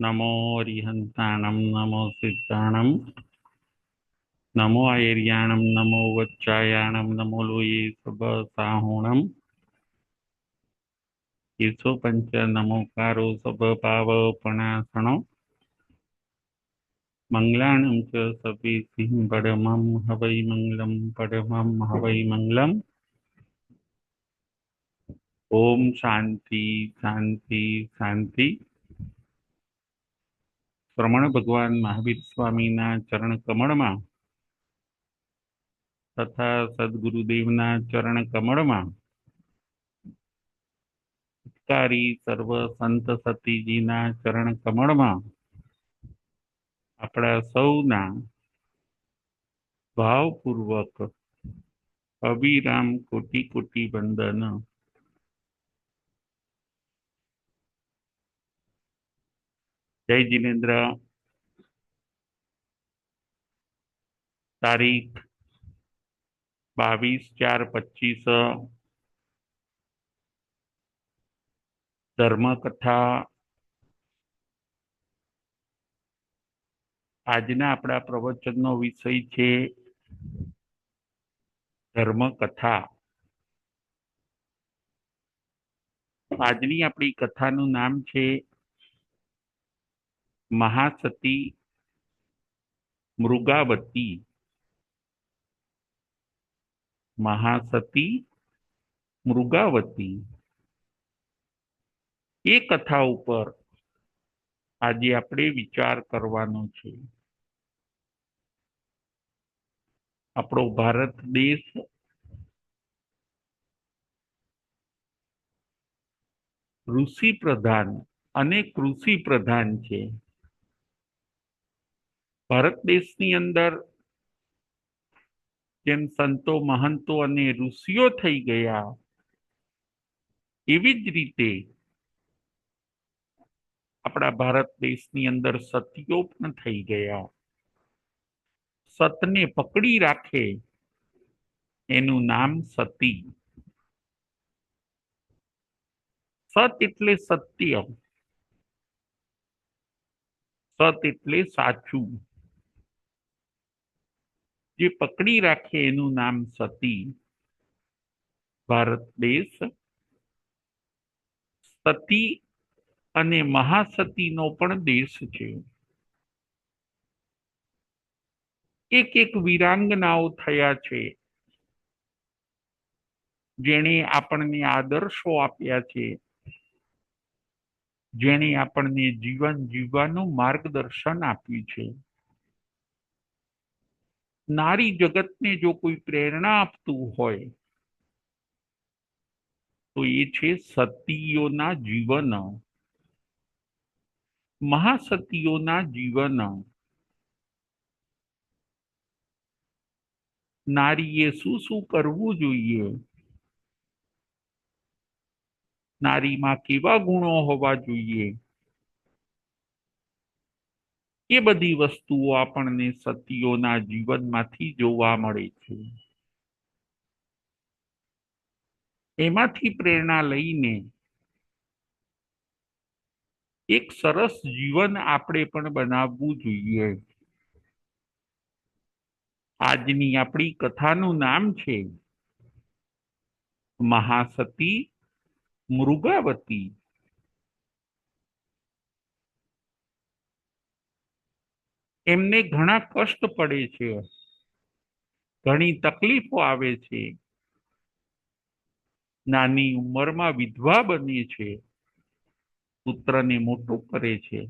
नमो अरिहंताणं नमो सिद्धाणं नमो आयर्याणं नमो वच्चायाणं नमो लोये सबसाहुणं ईर्षो पंच नमोकारो सबपावपणासनो मंगलानं च सपेतिं परमं हवै मंगलं परमं हवै मंगलम्। ओम शांति शांति शांति। श्रमण भगवान महावीर स्वामीना चरण कमळમાં तथा सद्गुरुदेवना चरण कमळમાં कारी सर्व संत सतीजीना चरण कमळમાં આપણા સૌના ભાવપૂર્વક અવિરામ કોટી કોટી વંદન। જય જીનેન્દ્ર। તારીખ 22/4/25 ધર્મકથા। આજના આપણા પ્રવચનનો વિષય છે ધર્મકથા। આજની આપણી કથાનું નામ છે મહાસતી મૃગાવતી। મહાસતી મૃગાવતી એ કથા ઉપર આજે આપણે વિચાર કરવાનો છે। આપણો ભારત દેશ ઋષિ પ્રધાન અને કૃષિ પ્રધાન છે। ભારત દેશની અંદર જેમ સંતો મહંતો અને ઋષિઓ થઈ ગયા એવી જ રીતે આપણા ભારત દેશની અંદર સતીઓ પણ થઈ ગયા। સતને પકડી રાખે એનું નામ સતી। સત એટલે સત્ય, સત એટલે સાચું। જે પકડી રાખે એનું નામ સતી। ભારત દેશ સતી અને મહાસતીનો પણ દેશ છે। એક એક વીરાંગનાઓ થયા છે જેણે આપણને આદર્શો આપ્યા છે, જેણે આપણને જીવન જીવવાનું માર્ગદર્શન આપ્યું છે। નારી જગતને જો કોઈ પ્રેરણા આપતું હોય તો એ છે સતીઓના જીવન, મહાસતીઓના જીવન। નારીએ શું શું કરવું જોઈએ, નારીમાં કેવા ગુણો હોવા જોઈએ, એ બધી વસ્તુઓ આપણને સતીઓના જીવનમાંથી જોવા મળે છે। એમાંથી પ્રેરણા લઈને એક સરસ જીવન આપણે પણ બનાવવું જોઈએ। આજની આપણી કથાનું નામ છે મહાસતી મૃગાવતી। એમને ઘણા કષ્ટ પડે છે, ઘણી તકલીફો આવે છે। નાની ઉંમરમાં વિધવા બને છે, પુત્રને મોટું કરે છે,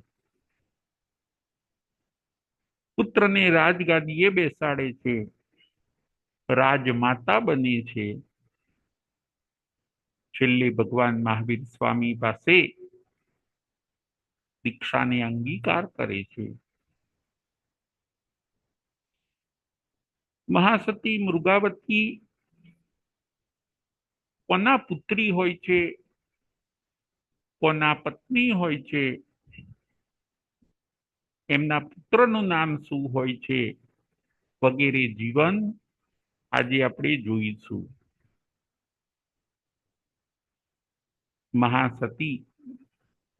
પુત્રને રાજગાદીએ બેસાડે છે, રાજમાતા બને છે। છેલ્લે ભગવાન મહાવીર સ્વામી પાસે દીક્ષાને અંગીકાર કરે છે। મહાસતી મૃગાવતી કોના પુત્રી હોય છે, કોના પત્ની હોય છે, એમના પુત્રનું નામ શું હોય છે, વગેરે જીવન આજે આપણે જોઈશું। મહાસતી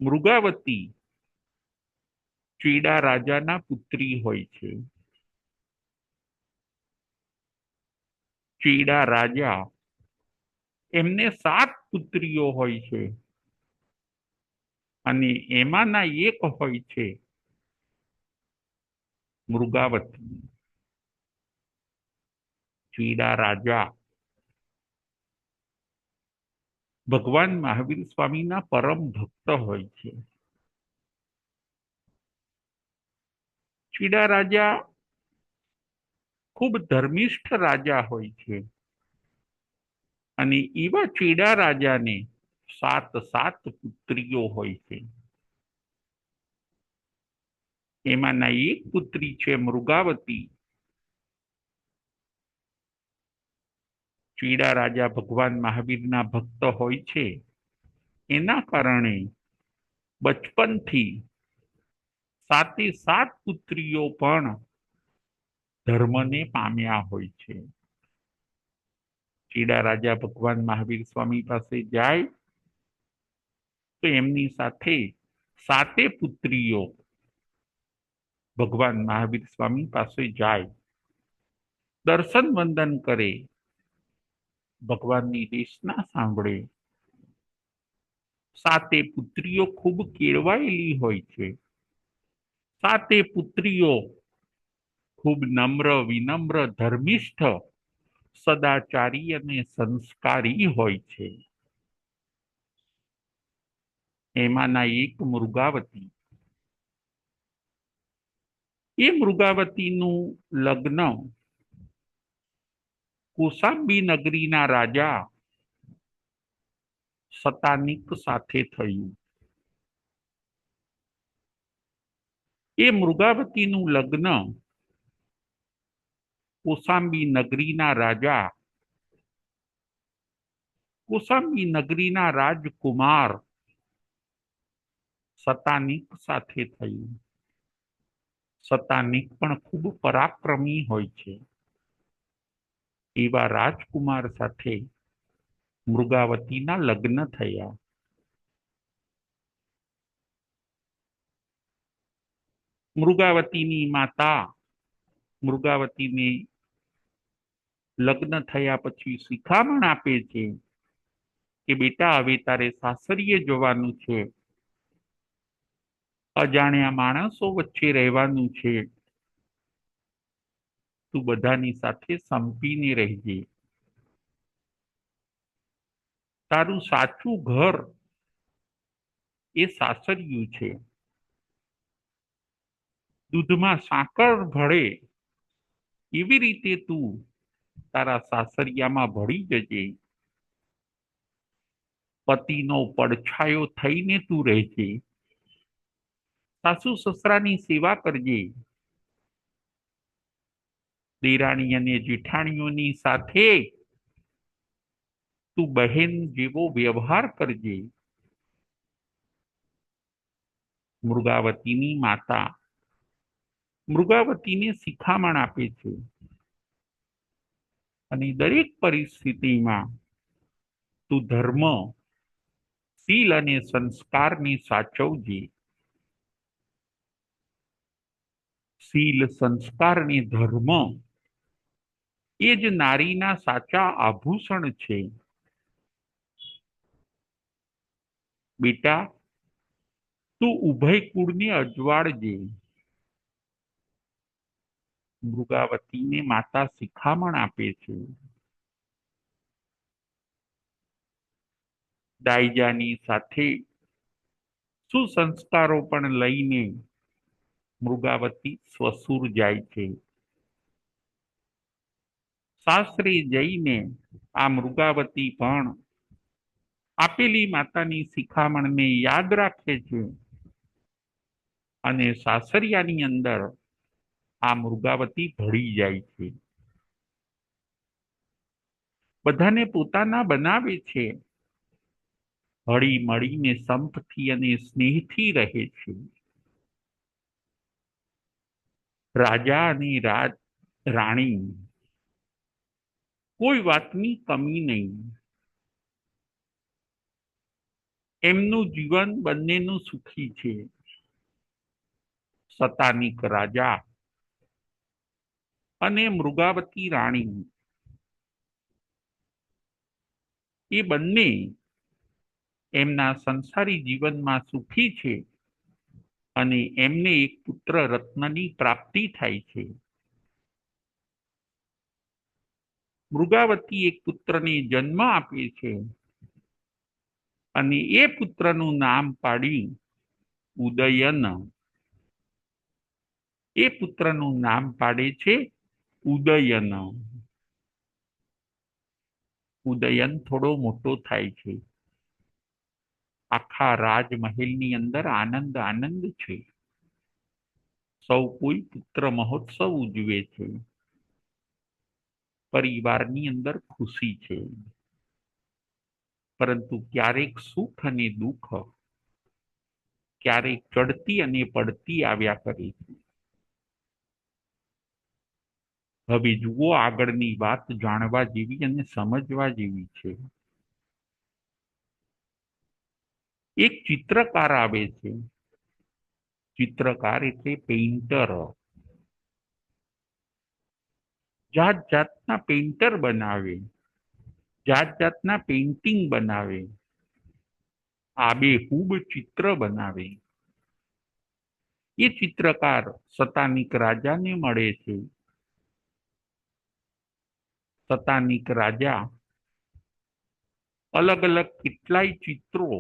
મૃગાવતી ચીડા રાજાના પુત્રી હોય છે. ચીડા રાજા એમને 7 પુત્રીઓ હોય છે અને એમાંના એક હોય છે મૃગાવતી. ચીડા રાજા ભગવાન મહાવીર સ્વામીના પરમ ભક્ત હોય છે. ચીડા રાજા ખૂબ ધર્મિષ્ઠ રાજા હોય છે અને એવા ચીડા રાજાને 7 પુત્રીઓ હોય છે. એમાંના એક પુત્રી છે મૃગાવતી. ચીડા રાજા ભગવાન મહાવીરના ભક્ત હોય છે, એના કારણે બચપનથી 7 પુત્રીઓ પણ ધર્મને પામ્યા હોય છે. ચીડા રાજા ભગવાન મહાવીર સ્વામી પાસે જાય તો એમની સાથે 7 પુત્રીઓ ભગવાન મહાવીર સ્વામી પાસે જાય, દર્શન વંદન કરે, ભગવાનની દેશના સાંભળે. 7 પુત્રીઓ ખૂબ કેળવાયેલી હોય છે. 7 પુત્રીઓ ખૂબ નમ્ર, વિનમ્ર, ધર્મિષ્ઠ, સદાચારી અને સંસ્કારી હોય છે. એમાંના એક મૃગાવતી. એ મૃગાવતીનું લગ્ન કૌશાંબી નગરીના રાજા શતાનિક સાથે થયું. એ મૃગાવતીનું લગ્ન કૌશાંબી નગરીના રાજા કૌશાંબી નગરીના રાજકુમાર શતાનિક સાથે થયું. શતાનિક પણ ખૂબ પરાક્રમી હોય છે. એવા રાજકુમાર સાથે મૃગાવતીના લગ્ન થયા. મૃગાવતીની માતા મૃગાવતીને લગ્ન થયા પછી શિખામણ આપે છે કે બેટા હવે તારે સાસરીએ જવાનું છે, અજાણ્યા માણસો વચ્ચે રહેવાનું છે, તું બધાની સાથે સંપીને રહેજે. તારું સાચું ઘર એ સાસરિયું છે. દૂધમાં સાકર ભળે એવી રીતે તું તારા સાસરિયામાં ભળી જજે. પતિનો પડછાયો થઈને તું રહેજે. સાસુ સસરાની સેવા કરજે. દેરાણી અને જેઠાણીઓની સાથે તું બહેન જેવો વ્યવહાર કરજે. મૃગાવતીની માતા મૃગાવતીને શિખામણ આપે છે અને દરેક પરિસ્થિતિમાં તું ધર્મ, શીલ અને સંસ્કારને સાચવજે. શીલ, સંસ્કાર અને ધર્મ એ જ નારીના સાચા આભૂષણ છે. બેટા, તું ઉભય કુળને અજવાળજે. મૃગાવતીને માતા શિખામણ આપે છે. દાઈજાની સાથે સુસંસ્કારો પણ લઈને મૃગાવતી સ્વસુર જાય છે. સાસરે જઈને આ મૃગાવતી પણ આપેલી માતાની શિખામણને યાદ રાખે છે અને સાસરિયાની અંદર આ મૃગાવતી ભળી જાય છે. બધાને પોતાના બનાવે છે. હળી મળીને સંપથી અને સ્નેહથી રહે છે. રાજા અને રાણી કોઈ વાતની કમી નહીં. એમનું જીવન બંનેનું સુખી છે. સતાનિક રાજા અને મૃગાવતી રાણી એ બંને એમના સંસારી જીવનમાં સુખી છે અને એમને એક પુત્ર રત્નની પ્રાપ્તિ થાય છે. મૃગાવતી એક પુત્રને જન્મ આપે છે અને એ પુત્રનું નામ પાડ્યું ઉદયન. એ પુત્રનું નામ પાડે છે ઉદયન. ઉદયન થોડો મોટો થાય છે. આખા રાજમહેલની અંદર આનંદ આનંદ છે. સૌ કોઈ પુત્ર મહોત્સવ ઉજવે છે. પરિવારની અંદર ખુશી છે. પરંતુ ક્યારેક સુખ અને દુઃખ, ક્યારેક ચડતી અને પડતી આવ્યા કરે છે. હવે જુઓ, આગળની વાત જાણવા જેવી અને સમજવા જેવી છે. એક ચિત્રકાર આવે છે. ચિત્રકાર એટલે પેઇન્ટર. જાત જાતના પેઇન્ટર બનાવે, જાત જાતના પેઇન્ટિંગ બનાવે, આબેહૂબ ચિત્ર બનાવે. એ ચિત્રકાર સતાનિક રાજાને મળે છે. સતાનિક રાજા અલગ અલગ કેટલાય ચિત્રો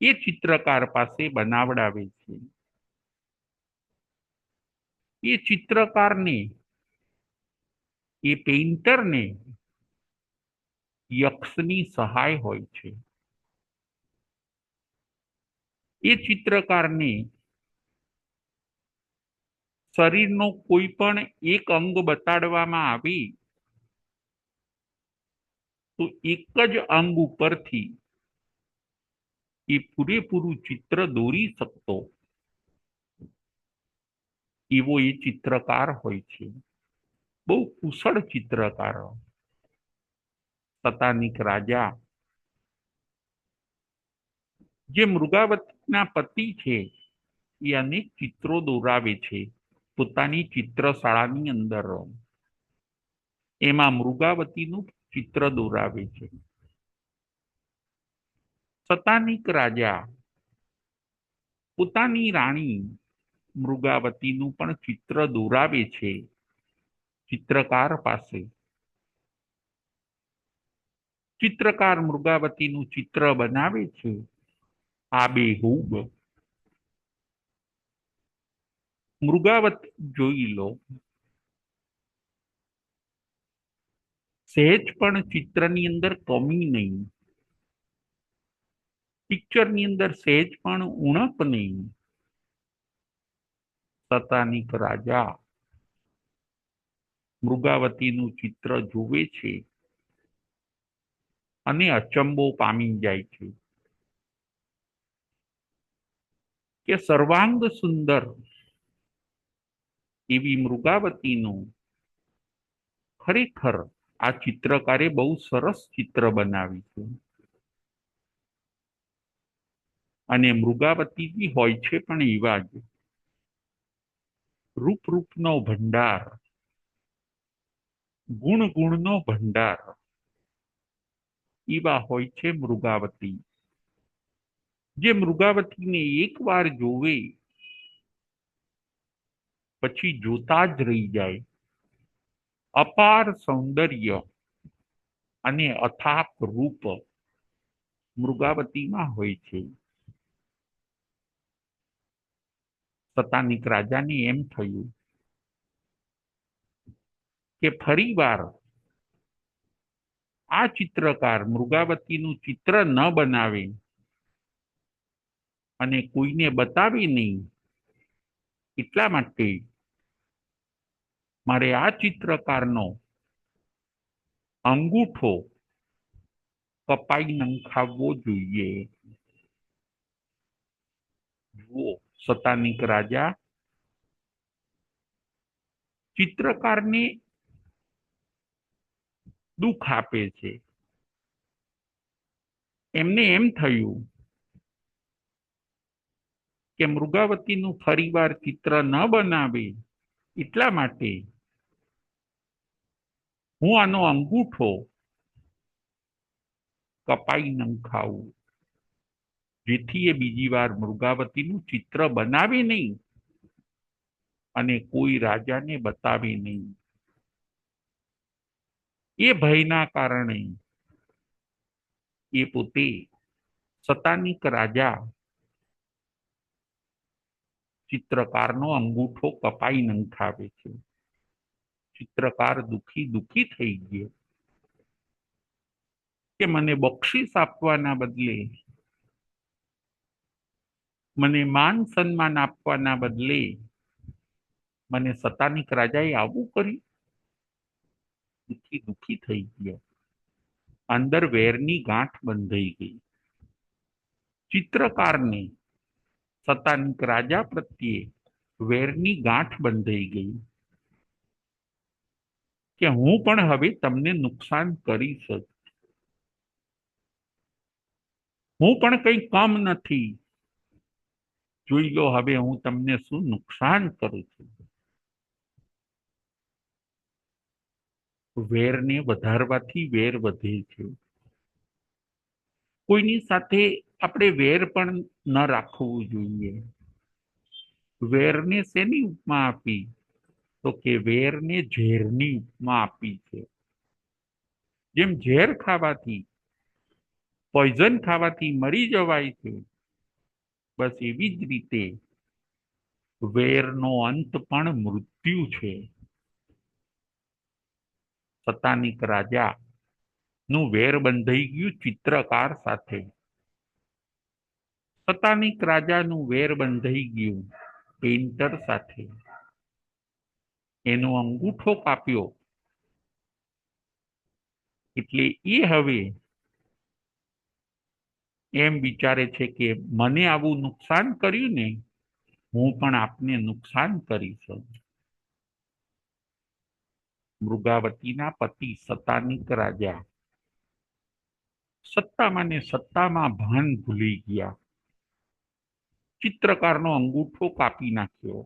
એ ચિત્રકાર પાસે બનાવડાવે છે. એ ચિત્રકારને, એ પેઇન્ટરને યક્ષની સહાય હોય છે. એ ચિત્રકારને શરીરનો કોઈ પણ એક અંગ બતાડવામાં આવે તો એક જ અંગ ઉપરથી એ પૂરેપૂરું ચિત્ર દોરી શકતો એવો એ ચિત્રકાર હોય છે. બહુ કુશળ ચિત્રકાર. સતાનિક રાજા જે મૃગાવતીના પતિ છે એ અનેક ચિત્રો દોરાવે છે પોતાની ચિત્રશાળાની અંદર. એમાં મૃગાવતીનું ચિત્ર દોરાવે છે. સતાનિક રાજા પોતાની રાણી મૃગાવતીનું પણ ચિત્ર દોરાવે છે ચિત્રકાર પાસે. ચિત્રકાર મૃગાવતીનું ચિત્ર બનાવે છે આબેહૂબ. મૃગાવતી જોઈ લો, સહેજ પણ ચિત્રની અંદર કમી નહીં, પિક્ચરની અંદર સહેજ પણ ઉણપ નહીં. સતાનિક રાજા મૃગાવતીનું ચિત્ર જુએ છે અને અચંબો પામી જાય છે કે સર્વાંગ સુંદર એવી મૃગાવતીનું ખરેખર આ ચિત્રકારે બહુ સરસ ચિત્ર બનાવ્યું છે. અને મૃગાવતી હોય છે પણ એવા જ રૂપ રૂપનો ભંડાર, ગુણ ગુણનો ભંડાર એવા હોય છે મૃગાવતી. જે મૃગાવતીને એકવાર જોવે પછી જોતા જ રહી જાય. અપાર સૌંદર્ય અને અથાક રૂપ મૃગાવતીમાં હોય છે. સતાનિક રાજાને એમ થયું કે ફરીવાર આ ચિત્રકાર મૃગાવતીનું ચિત્ર ન બનાવે અને કોઈને બતાવે નહીં, એટલા માટે મારે આ ચિત્રકારનો અંગૂઠો કપાઈ નંખાવવો જોઈએ. જુઓ, સતાનિક રાજા ચિત્રકારને દુઃખ આપે છે. એમને એમ થયું કે મૃગાવતીનું ફરીવાર ચિત્ર ન બનાવે એટલા માટે હું આનો અંગૂઠો કપાઈ નંખાવું, જેથી એ બીજી વાર મૃગાવતીનું ચિત્ર બનાવે નહીં અને કોઈ રાજાને બતાવે નહીં. એ ભયના કારણે એ પોતે સતાનિક રાજા ચિત્રકારનો અંગૂઠો કપાઈ નંખાવે છે. ચિત્રકાર દુખી થઈ ગયો કે મને બક્ષિસ આપવાના બદલે, મને માન સન્માન આપવાના બદલે મને સતાનિક રાજાએ આવું કર્યું. દુખી થઈ ગયો. અંદર વેરની ગાંઠ બંધાઈ ગઈ. ચિત્રકારને સતાનિક રાજા પ્રત્યે વેરની ગાંઠ બંધાઈ ગઈ કે હું પણ હવે તમને નુકસાન કરીશ. હું પણ કંઈ કમ નથી. જોઈ લો હવે હું તમને શું નુકસાન કરું છું. વેરને વધારવાથી વેર વધે છે. કોઈની સાથે આપણે વેર પણ ન રાખવું જોઈએ. વેરને શેની ઉપમા આપી? તો કે વેરને ઝેરની ઉપમા આપી છે. જેમ ઝેર ખાવાથી, પોઈઝન ખાવાથી મરી જવાય છે, બસ એવી જ રીતે વેરનો અંત પણ મૃત્યુ છે. સતાનિક રાજા નું વેર બંધાઈ ગયું ચિત્રકાર સાથે. સતાનિક રાજાનું વેર બંધાઈ ગયું પેઇન્ટર સાથે. એનો અંગૂઠો કાપ્યો એટલે એ હવે એમ વિચારે છે કે મને આવું નુકસાન કર્યું ને, હું પણ આપને નુકસાન કરીશ. મૃગાવતીના પતિ સતાનિક રાજા સત્તામાં ને સત્તામાં ભાન ભૂલી ગયા. ચિત્રકારનો અંગૂઠો કાપી નાખ્યો.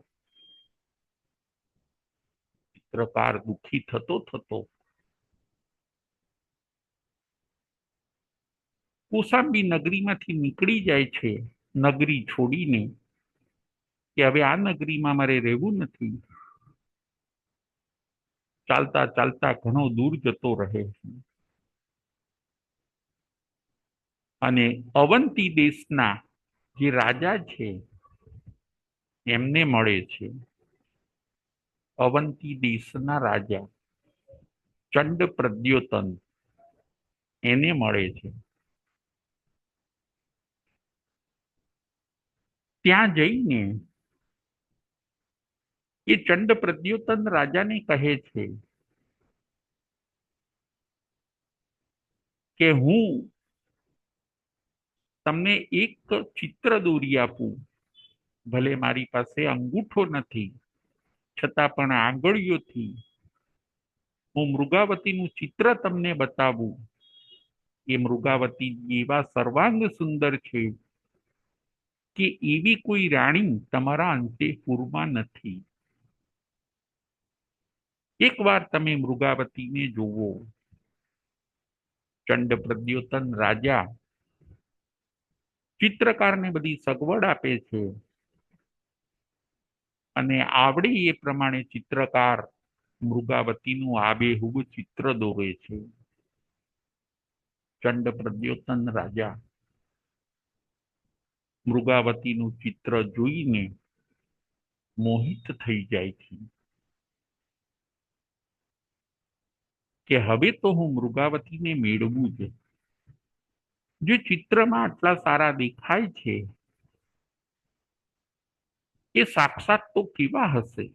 ચિત્રકાર દુઃખી થતો કૌશાંબી નગરીમાંથી નીકળી જાય છે, નગરી છોડીને, કે હવે આ નગરીમાં મારે રહેવું નથી. ચાલતા ચાલતા ઘણો દૂર જતો રહે છે અને અવંતી દેશના જે રાજા છે એમને મળે છે. અવંતી દેશના રાજા ચંડ પ્રદ્યોતન એને મળે છે. ત્યાં જઈને એ ચંડ પ્રદ્યોતન રાજાને કહે છે કે હું તમને એક ચિત્ર દોરી આપું. ભલે મારી પાસે અંગૂઠો નથી, છતાં પણ આંગળીઓથી હું મૃગાવતીનું ચિત્ર તમને બતાવું. એ મૃગાવતી એવા સર્વાંગ સુંદર છે કે એવી કોઈ રાણી તમારા અંતેપુરમાં નથી. એકવાર તમે મૃગાવતીને જોવો. ચંડ પ્રદ્યોતન રાજા ચિત્રકારને બધી સગવડ આપે છે અને આવડે એ પ્રમાણે ચિત્રકાર મૃગાવતીનું આબેહૂબ ચિત્ર દોરે છે. ચંડ પ્રદ્યોતન રાજા મૃગાવતીનું ચિત્ર જોઈને મોહિત થઈ જાય છે કે હવે તો હું મૃગાવતીને મેળવું છે. જે ચિત્રમાં આટલા સારા દેખાય છે એ સાક્ષાત તો કેવા હશે.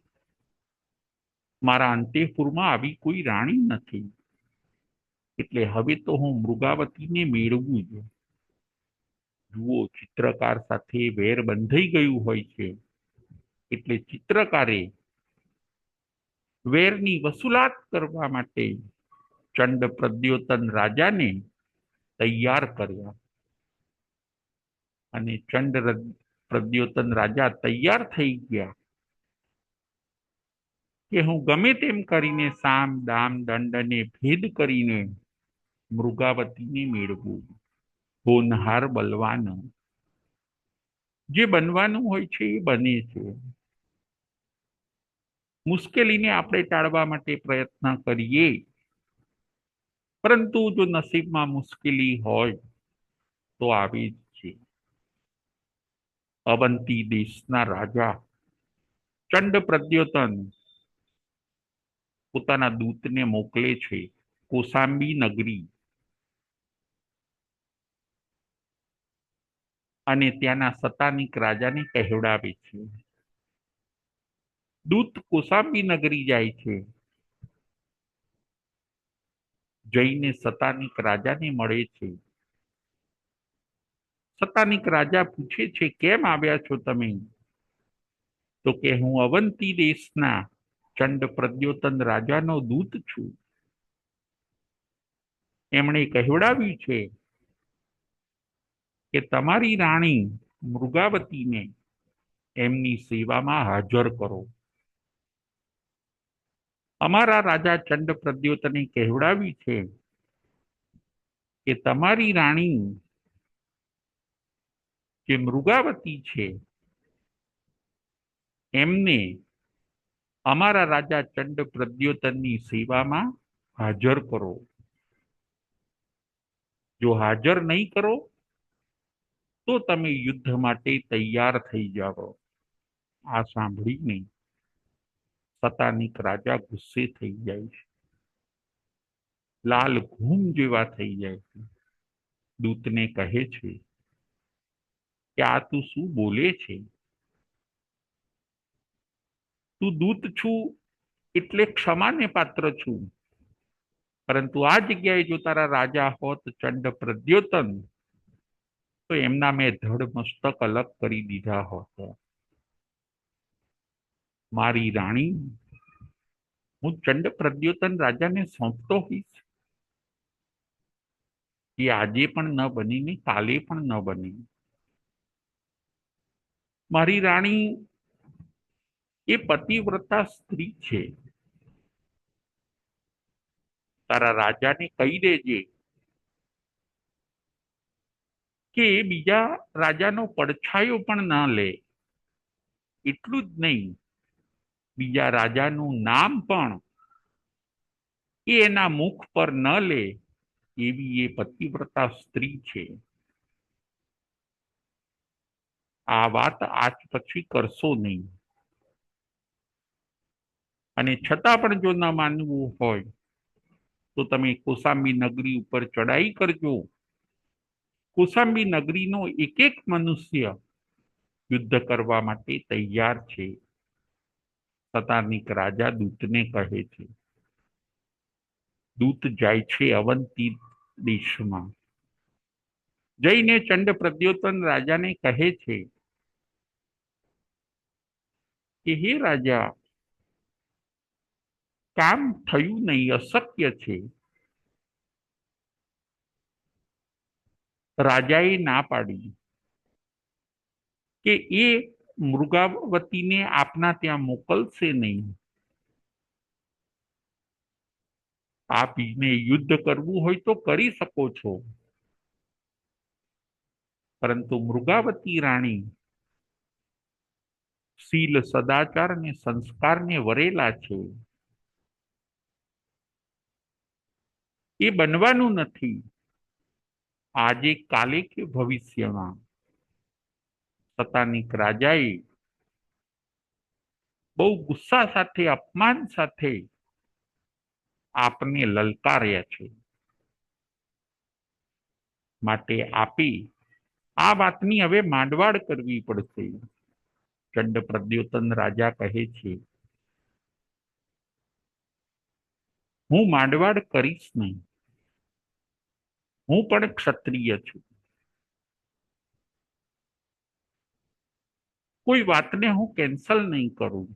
મારા અંતેપુરમાં આવી કોઈ રાણી નથી, એટલે હવે તો હું મૃગાવતીને મેળવું છે. જુઓ, ચિત્રકાર સાથે વેર બંધાઈ ગયું હોય છે એટલે ચિત્રકારે વેરની વસૂલાત કરવા માટે ચંડ પ્રદ્યોતન રાજાને તૈયાર કર્યા અને ચંડ પ્રદ્યોતન રાજા તૈયાર થઈ ગયા કે હું ગમે તેમ કરીને સામ દામ દંડને ભેદ કરીને મૃગાવતીને મેળવું. હોનહાર બલવાન, જે બનવાનું હોય છે એ બને છે. મુશ્કેલીને આપણે ટાળવા માટે પ્રયત્ન કરીએ, પરંતુ જો નસીબમાં મુશ્કેલી હોય તો આવી જ છે. અવંતી દેશના રાજા ચંડ પ્રદ્યોતન પોતાના દૂતને મોકલે છે કોસાંબી નગરી, અને ત્યાંના સતાનિક રાજાને કહેવડાવે છે. દૂત કોસાંબી નગરી જાય છે, જઈને સતાનિક રાજાને મળે છે. સતાનિક રાજા પૂછે છે, કેમ આવ્યા છો તમે? તો કે હું અવંતી દેશના ચંડ પ્રદ્યોતન રાજાનો દૂત છું. એમણે કહેવડાવ્યું છે કે તમારી રાણી મૃગાવતીને એમની સેવામાં હાજર કરો. અમારા રાજા ચંડ પ્રદ્યોતને કહેવડાવ્યું છે કે તમારી રાણી જે મૃગાવતી છે એમને અમારા રાજા ચંડ પ્રદ્યોતનની સેવામાં હાજર કરો. જો હાજર નહીં કરો તો તમે યુદ્ધ માટે તૈયાર થઈ જાઓ. આ સાંભળીને સતાનિક રાજા ગુસ્સે થઈ જાય છે, લાલ ઘૂમ જેવા થઈ જાય છે. દૂતને કહે છે કે આ તું શું બોલે છે? તું દૂત છું એટલે ક્ષમાને પાત્ર છું, પરંતુ આ જગ્યાએ જો તારા રાજા હોત ચંડ પ્રદ્યોતન તો એમના મેં ધડ મસ્તક અલગ કરી દીધા હોત. મારી રાણી હું ચંડ પ્રદ્યોતન રાજાને સોંપતો હોઈશ, એ આજે પણ ન બની ને કાલે પણ ન બની. મારી રાણી એ પતિવ્રતા સ્ત્રી છે. તારા રાજાને કહી દેજે કે બીજા રાજાનો પડછાયો પણ ન લે. એટલું જ નહીં, બીજા રાજાનું નામ પણ એ એના મુખ પર ન લે, એવી એ પતિવ્રતા સ્ત્રી છે. આ વાત આજ પછી કરશો નહીં, અને છતાં પણ જો ન માનવું હોય તો તમે કોસાંબી નગરી ઉપર ચડાઈ કરજો. કોસાંબી નગરીનો એક એક મનુષ્ય યુદ્ધ કરવા માટે તૈયાર છે. સતાનિક રાજા દૂતને કહે છે. દૂત જાય છે અવંતી દેશમાં, જઈને ચંડ પ્રદ્યોતન રાજાને કહે છે કે હે રાજા, કામ થયું નહીં, અશક્ય છે. રાજાએ ના પાડી કે એ મૃગાવતીને આપના ત્યાં મોકલશે નહીં. આપને યુદ્ધ કરવું હોય તો કરી શકો છો, પરંતુ મૃગાવતી રાણી શીલ, સદાચાર અને સંસ્કારને વરેલા છે. એ બનવાનું નથી આજે, કાલે કે ભવિષ્યમાં. સતાનિક રાજાએ બહુ ગુસ્સા સાથે, અપમાન સાથે આપને લલકાર્યા છે, માટે આપે આ વાતની હવે માંડવાડ કરવી પડશે. ચંડ પ્રદ્યોતન રાજા કહે છે, હું માંડવાડ કરીશ નહીં, હું પણ ક્ષત્રિય છું. કોઈ વાતને હું કેન્સલ નહીં કરું.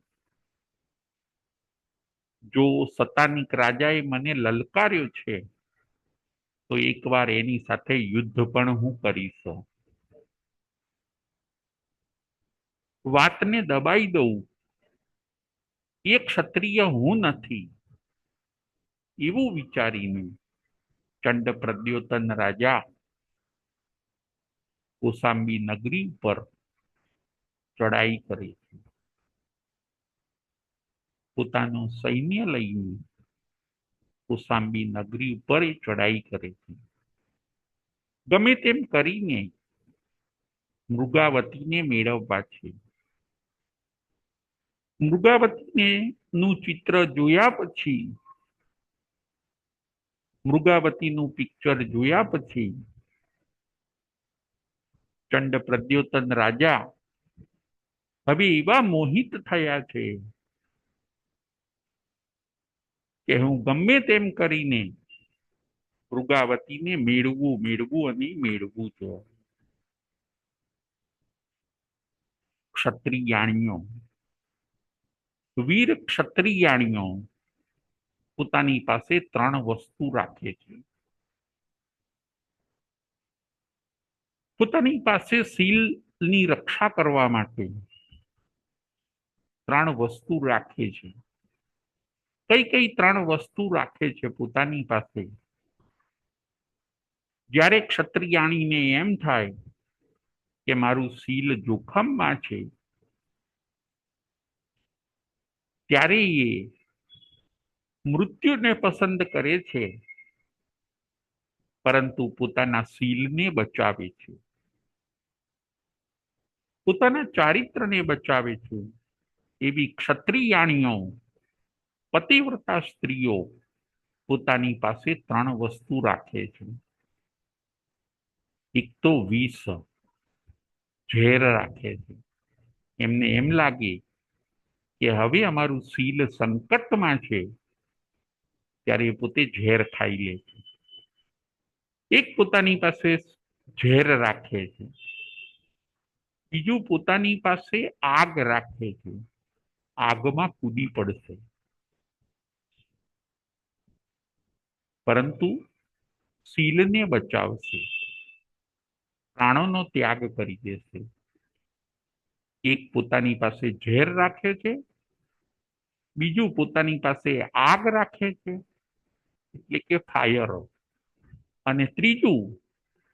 જો સતાનિક રાજાએ મને લલકાર્યો છે તો એકવાર એની સાથે યુદ્ધ પણ હું કરીશ. વાતને દબાઈ દઉં એ ક્ષત્રિય હું નથી એવું વિચારીને ચંડ પ્રદ્યોતન રાજા કૌશાંબી નગરી ઉપર ચડાઈ કરે છે. પોતાનું સૈન્ય લઈને કૌશાંબી નગરી ઉપર એ ચડાઈ કરે છે. ગમે તેમ કરીને મૃગાવતીને મેળવવા છે. મૃગાવતીને નું ચિત્ર જોયા પછી, મૃગાવતીનું પિક્ચર જોયા પછી ચંડ પ્રદ્યોતન રાજા હવે એવા મોહિત થયા છે કે હું ગમે તેમ કરીને મૃગાવતીને મેળવું મેળવું અને મેળવું છે. ક્ષત્રિયાણીઓ, વીર ક્ષત્રિયાણીઓ પોતાની પાસે ત્રણ વસ્તુ રાખે છે. પોતાની પાસે શીલની રક્ષા કરવા માટે ત્રણ વસ્તુ રાખે છે. કઈ કઈ ત્રણ વસ્તુ રાખે છે પોતાની પાસે? જ્યારે ક્ષત્રિયાણીને એમ થાય કે મારું શીલ જોખમમાં છે, ત્યારે એ મૃત્યુને પસંદ કરે છે, પરંતુ પોતાના શીલને બચાવે છે, પોતાના ચારિત્રને બચાવે છે. એવી ક્ષત્રિયાણીઓ, પતિવ્રતા સ્ત્રીઓ પોતાની પાસે ત્રણ વસ્તુ રાખે છે. એક તો વિષ, ઝેર રાખે છે. એમને એમ લાગે કે હવે અમારું શીલ સંકટમાં છે, ત્યારે એ પોતે ઝેર ખાઈ લે છે. એક પોતાની પાસે ઝેર રાખે છે. બીજું પોતાની પાસે આગ રાખે છે. આગમાં કૂદી પડશે, પરંતુ શીલને બચાવશે, પ્રાણોનો ત્યાગ કરી દેશે. એક પોતાની પાસે ઝેર રાખે છે, બીજું પોતાની પાસે આગ રાખે છે, એટલે કે ફાયર, અને ત્રીજું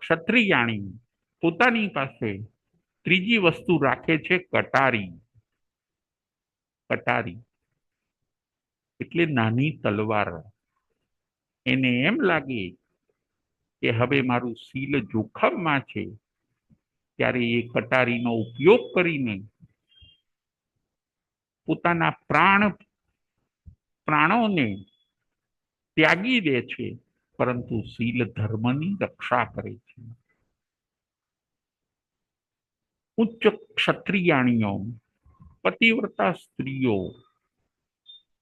ક્ષત્રિયાણી પોતાની પાસે ત્રીજી વસ્તુ રાખે છે, કટારી. કટારી એટલે નાની તલવાર. એને એમ લાગે કે હવે મારું શીલ જોખમમાં છે, ત્યારે એ કટારીનો ઉપયોગ કરીને પોતાના પ્રાણોને ત્યાગી દે છે, પરંતુ શીલ ધર્મની રક્ષા કરે છે. ઉચ્ચ ક્ષત્રિયાણીઓ, પતિવ્રતા સ્ત્રીઓ,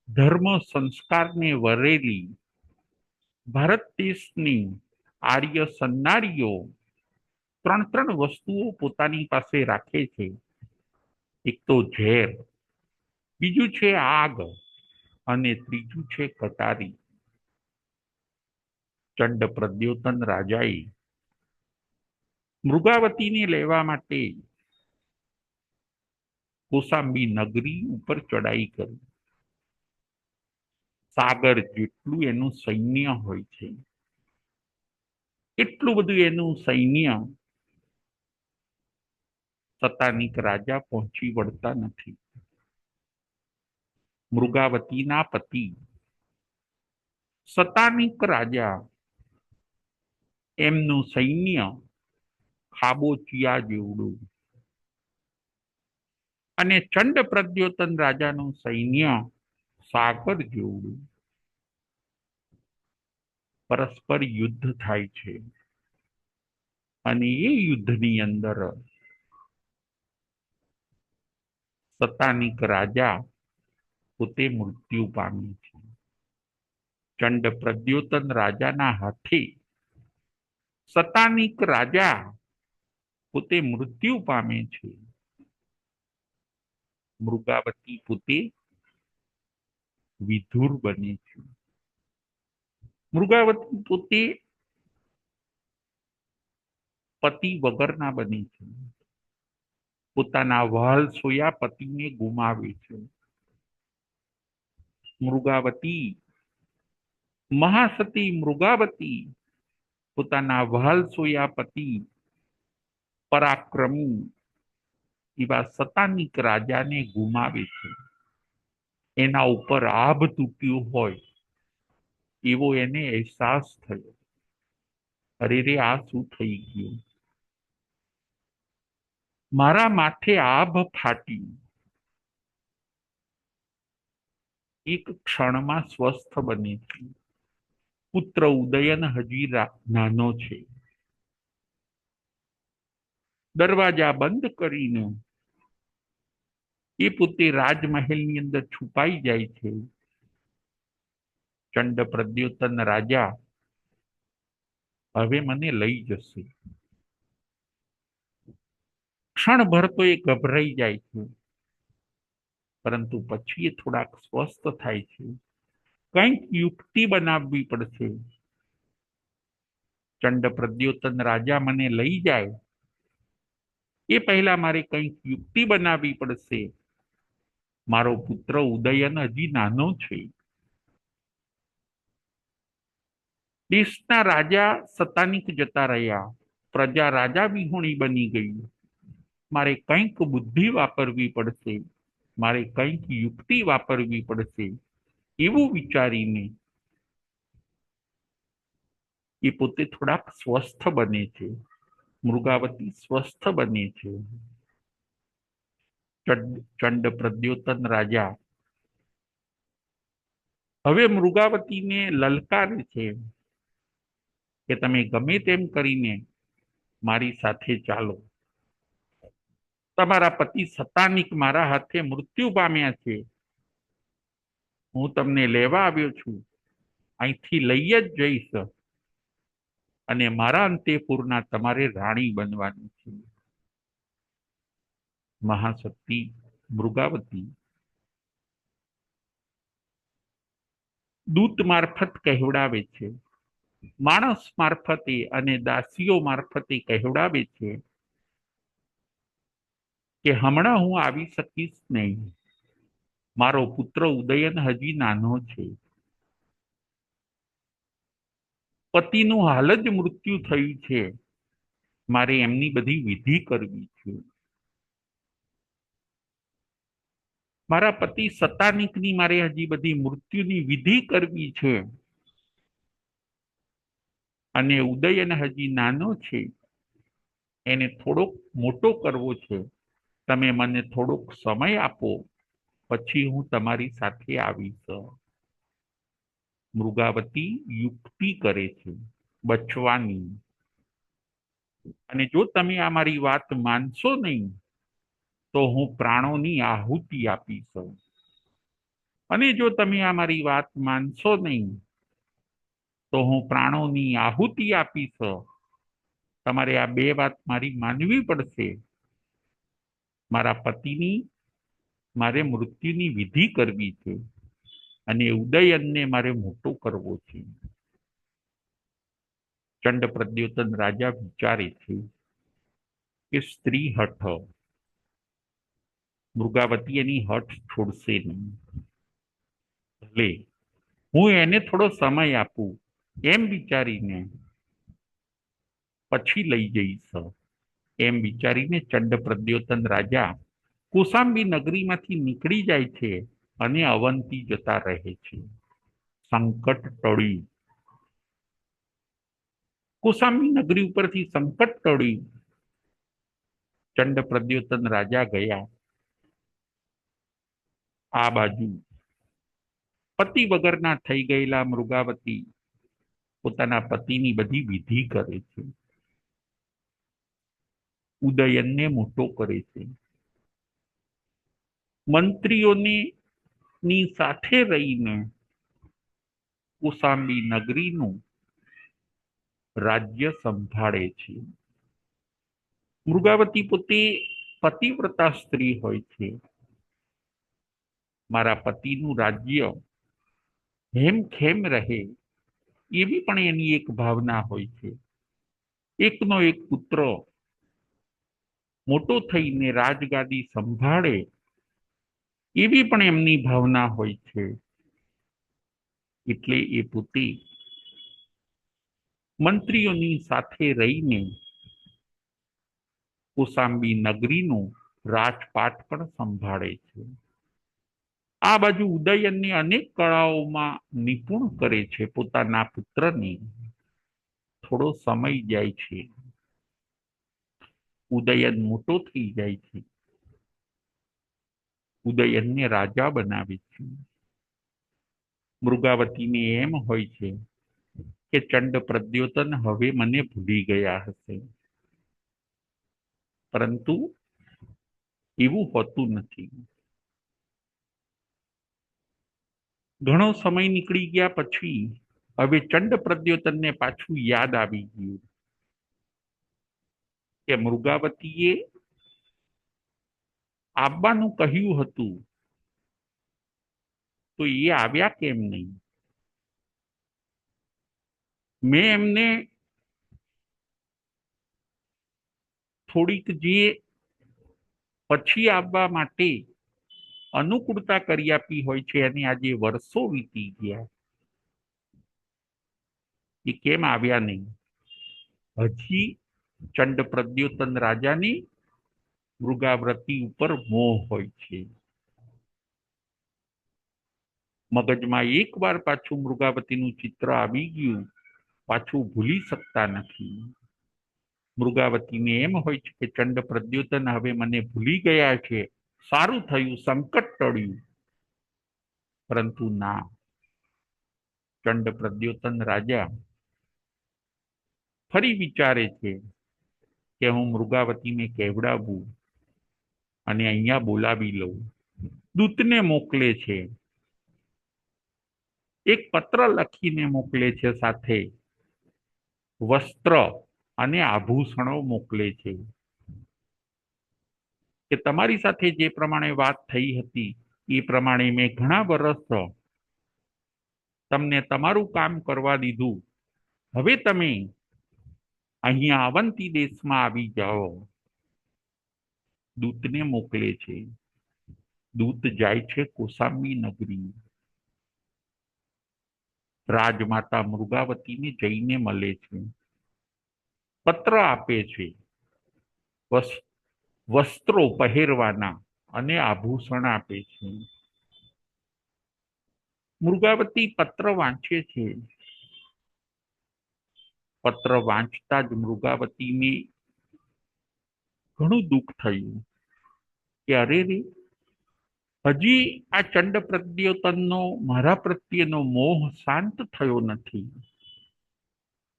ધર્મ સંસ્કારને વરેલી ભારત દેશની આર્ય સન્નારીઓ ત્રણ ત્રણ વસ્તુઓ પોતાની પાસે રાખે છે. એક તો ઝેર, બીજું છે આગ, અને ત્રીજું છે કટારી. ચંડ પ્રદ્યોતન રાજાએ મૃગાવતીને લેવા માટે કૌશાંબી નગરી ઉપર ચડાઈ કરી. સાગર જેટલું એનું સૈન્ય હોય છે, એટલું બધું એનું સૈન્ય સતાનિક રાજા પહોંચી વળતા નથી. મૃગાવતીના પતિ સતાનિક રાજા એમનું સૈન્ય ખાબોચિયા જેવડું, અને ચંડ પ્રદ્યોતન રાજાનું સૈન્ય સાગર જેવડું. પરસ્પર યુદ્ધ થાય છે, અને એ યુદ્ધની અંદર સતાનિક રાજા પોતે મૃત્યુ પામે છે. ચંડ પ્રદ્યોતન રાજાના હાથે સતાનિક રાજા પોતે મૃત્યુ પામે છે. મૃગાવતી પોતે વિધુર બને છે. મૃગાવતી પોતે પતિ વગરના બને છે. પોતાના વહાલ સોયા પતિને ગુમાવે છે. મૃગાવતી, મહાસતી મૃગાવતી પોતાના વહાલ સોયા પતિ પરાક્રમી એવા સતાનિક રાજાને ગુમાવે છે. એના ઉપર આભ તૂટ્યું હોય એવો એને અહેસાસ થયો. અરે રે, આ શું થઈ ગયું? મારા માથે આભ ફાટ્યું. એક ક્ષણમાં સ્વસ્થ બને છે. પુત્ર ઉદયન હજી નાનો છે. દરવાજા બંધ કરીને એ પોતે રાજમહેલની અંદર છુપાઈ જાય છે. ચંડ પ્રદ્યોતન રાજા હવે મને લઈ જશે. ક્ષણભર તો એ ગભરાઈ જાય છે, પરંતુ પછી એ થોડાક સ્વસ્થ થાય છે. કંઈક યુક્તિ બનાવવી પડશે. ચંડ પ્રદ્યોતન રાજા મને લઈ જાય એ પહેલા મારે કંઈક યુક્તિ બનાવવી પડશે. મારો પુત્ર ઉદયન હજી નાનો છે. દેશના રાજા સતાનિક જતા રહ્યા. પ્રજા રાજા વિહોણી બની ગઈ. મારે કંઈક બુદ્ધિ વાપરવી પડશે. મારે કંઈક યુક્તિ વાપરવી પડશે. એવું વિચારીને એ પોતે થોડાક સ્વસ્થ બને છે. મૃગાવતી સ્વસ્થ બને છે. ચંડ પ્રદ્યોતન રાજા હવે મૃગાવતીને લલકારે છે કે તમે ગમે તેમ કરીને મારી સાથે ચાલો. તમારા પતિ સતાનિક મારા હાથે મૃત્યુ પામ્યા છે. હું તમને લેવા આવ્યો છું. અહીંથી લઈ જ જઈશ અને મારા અંતેપુરના તમારે રાણી બનવાની છે. મહાશક્તિ મૃગાવતી દૂત મારફત કહેવડાવે છે, માણસ મારફતે અને દાસીઓ મારફતે કહેવડાવે છે કે હમણાં હું આવી શકીશ નહીં. મારો પુત્ર ઉદયન હજી નાનો છે. પતિનું હાલ જ મૃત્યુ થયું છે. મારે એમની બધી વિધિ કરવી છે. મારા પતિ સતાનિકની મારે હજી બધી મૃત્યુની વિધિ કરવી છે. અને ઉદયન હજી નાનો છે. એને થોડોક મોટો કરવો છે. તમે મને થોડોક સમય આપો, પછી હું તમારી સાથે આવીશ. મૃગાવતી યુક્તિ કરે છે બચવાની. અને જો તમે આ મારી વાત માનશો નહીં તો હું પ્રાણોની આહુતિ આપીશ. અને જો તમે આ મારી વાત માનશો નહીં તો હું પ્રાણોની આહુતિ આપીશ. તમારે આ બે વાત મારી માનવી પડશે. મારા પતિની મારે મૃત્યુની વિધિ કરવી છે અને ઉદયનને મારે મોટો કરવો છે. ચંડ પ્રદ્યોતન રાજા વિચારે છે કે સ્ત્રી હઠ, મૃગાવતી એની હઠ છોડશે નહીં. ભલે હું એને થોડો સમય આપું એમ વિચારીને પછી લઈ જઈશ. એમ વિચારીને ચંડ પ્રદ્યોતન રાજા કૌશાંબી નગરીમાંથી નીકળી જાય છે અને અવંતી જતા રહે છે. સંકટ ટળ્યું. કૌશાંબી નગરી ઉપરથી સંકટ ટળ્યું. ચંડ પ્રદ્યોતન રાજા ગયા. આ બાજુ પતિ વગરના થઈ ગયેલા મૃગાવતી પોતાના પતિની બધી વિધિ કરે છે. ઉદયનને મોટો કરે છે. મંત્રીઓની સાથે રહીને કૌશાંબી નગરીનું રાજ્ય સંભાળે છે. મૃગાવતી પોતે પતિવ્રતા સ્ત્રી હોય છે. મારા પતિનું રાજ્ય હેમખેમ રહે એવી પણ એની એક ભાવના હોય છે. એકનો એક પુત્ર, મોટો થઈને રાજગાદી સંભાળે એવી પણ એમની ભાવના હોય છે. એટલે એ પોતે મંત્રીઓની સાથે રહીને કૌશાંબી નગરીનું રાજપાટ પણ સંભાળે છે. આ બાજુ ઉદયનને અનેક કળાઓમાં નિપુણ કરે છે. પોતાના પુત્રને થોડો સમય જાય છે. ઉદયન મોટો થઈ જાય છે. ઉદયનને રાજા બનાવે છે. મૃગાવતીને એમ હોય છે કે ચંડ પ્રદ્યોતન હવે મને ભૂલી ગયા હશે, પરંતુ એવું હોતું નથી. ઘણો સમય નીકળી ગયા પછી હવે ચંડ પ્રદ્યોતનને પાછું યાદ આવી ગયું કે મૃગાવતીએ આવવાનું કહ્યું હતું, તો એ આવ્યા કેમ નહીં? મેં એમને થોડીક જે પછી આવવા માટે અનુકૂળતા કરી આપી હોય છે, અને આજે વર્ષો વીતી ગયા, એ કેમ આવ્યા નહીં? હજી ચંડ પ્રદ્યોતન રાજાની મૃગાવતી ઉપર મોહ હોય છે. મગજમાં એક વાર પાછું મૃગાવતીનું ચિત્ર આવી ગયું, પાછું ભૂલી શકતા નથી. મૃગાવતીને એમ હોય છે કે ચંડ પ્રદ્યોતન હવે મને ભૂલી ગયા છે, સારું થયું, સંકટ ટળ્યું. પરંતુ ના, ચંડ પ્રદ્યોતન રાજા ફરી વિચારે છે કે હું મૃગાવતીને કહેવડાવું અને અહીંયા બોલાવી લઉં. દૂતને મોકલે છે, એક પત્ર લખીને મોકલે છે, સાથે વસ્ત્ર અને આભૂષણો મોકલે છે કે તમારી સાથે જે પ્રમાણે વાત થઈ હતી એ પ્રમાણે મેં ઘણા વર્ષ તમને તમારું કામ કરવા દીધું. હવે તમે અહીંયા અવંતી દેશમાં આવી જાઓ. દૂતને મોકલે છે. દૂત જાય છે કૌશાંબી નગરી. રાજમાતા મૃગાવતીને જઈને મળે છે, પત્ર આપે છે, વસ્ત્રો પહેરવાના અને આભૂષણ આપે છે. મૃગાવતી પત્ર વાંચે છે. પત્ર વાંચતા જ મૃગાવતીને ઘણું દુઃખ થયું કે અરે રે, હજી આ ચંડ પ્રદ્યોતનનો મારા પ્રત્યેનો મોહ શાંત થયો નથી.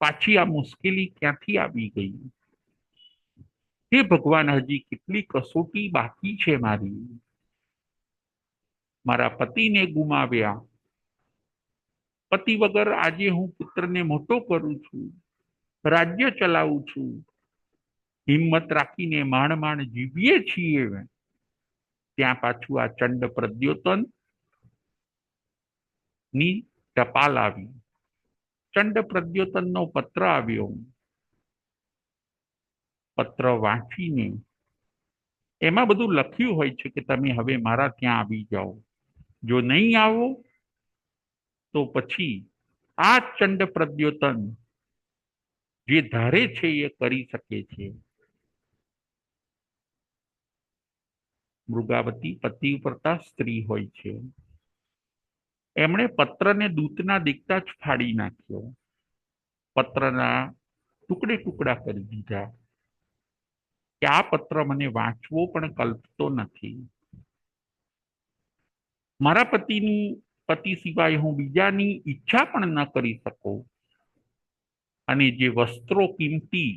પાછી આ મુશ્કેલી ક્યાંથી આવી ગઈ? હે ભગવાન, હજી કેટલી કસોટી બાકી છે મારી. મારા પતિને ગુમાવ્યા. પતિ વગર આજે હું પુત્રને મોટો કરું છું, રાજ્ય ચલાવું છું, હિંમત રાખીને માંડ માંડ જીવીએ છીએ. ત્યાં પાછું આ ચંડ પ્રદ્યોતન ની ટપાલ આવી. ચંડ પ્રદ્યોતનનો પત્ર આવ્યો. પત્ર વાંચીને એમાં બધું લખ્યું હોય છે કે તમે હવે મારા ત્યાં આવી જાઓ. જો નહીં આવો તો પછી આ ચંડ પ્રદ્યોતન જે ધારે છે એ કરી શકે છે. મૃગાવતી પતિવ્રતા સ્ત્રી હોય છે. એમણે પત્રને દૂતના દીકતા જ ફાડી નાખ્યો. પત્રના ટુકડે ટુકડા કરી દીધા કે આ પત્ર મને વાંચવો પણ કલ્પતો નથી. મારા પતિ સિવાય હું બીજાની ઈચ્છા પણ ન કરી શકું. અને જે વસ્ત્રો કિંમતી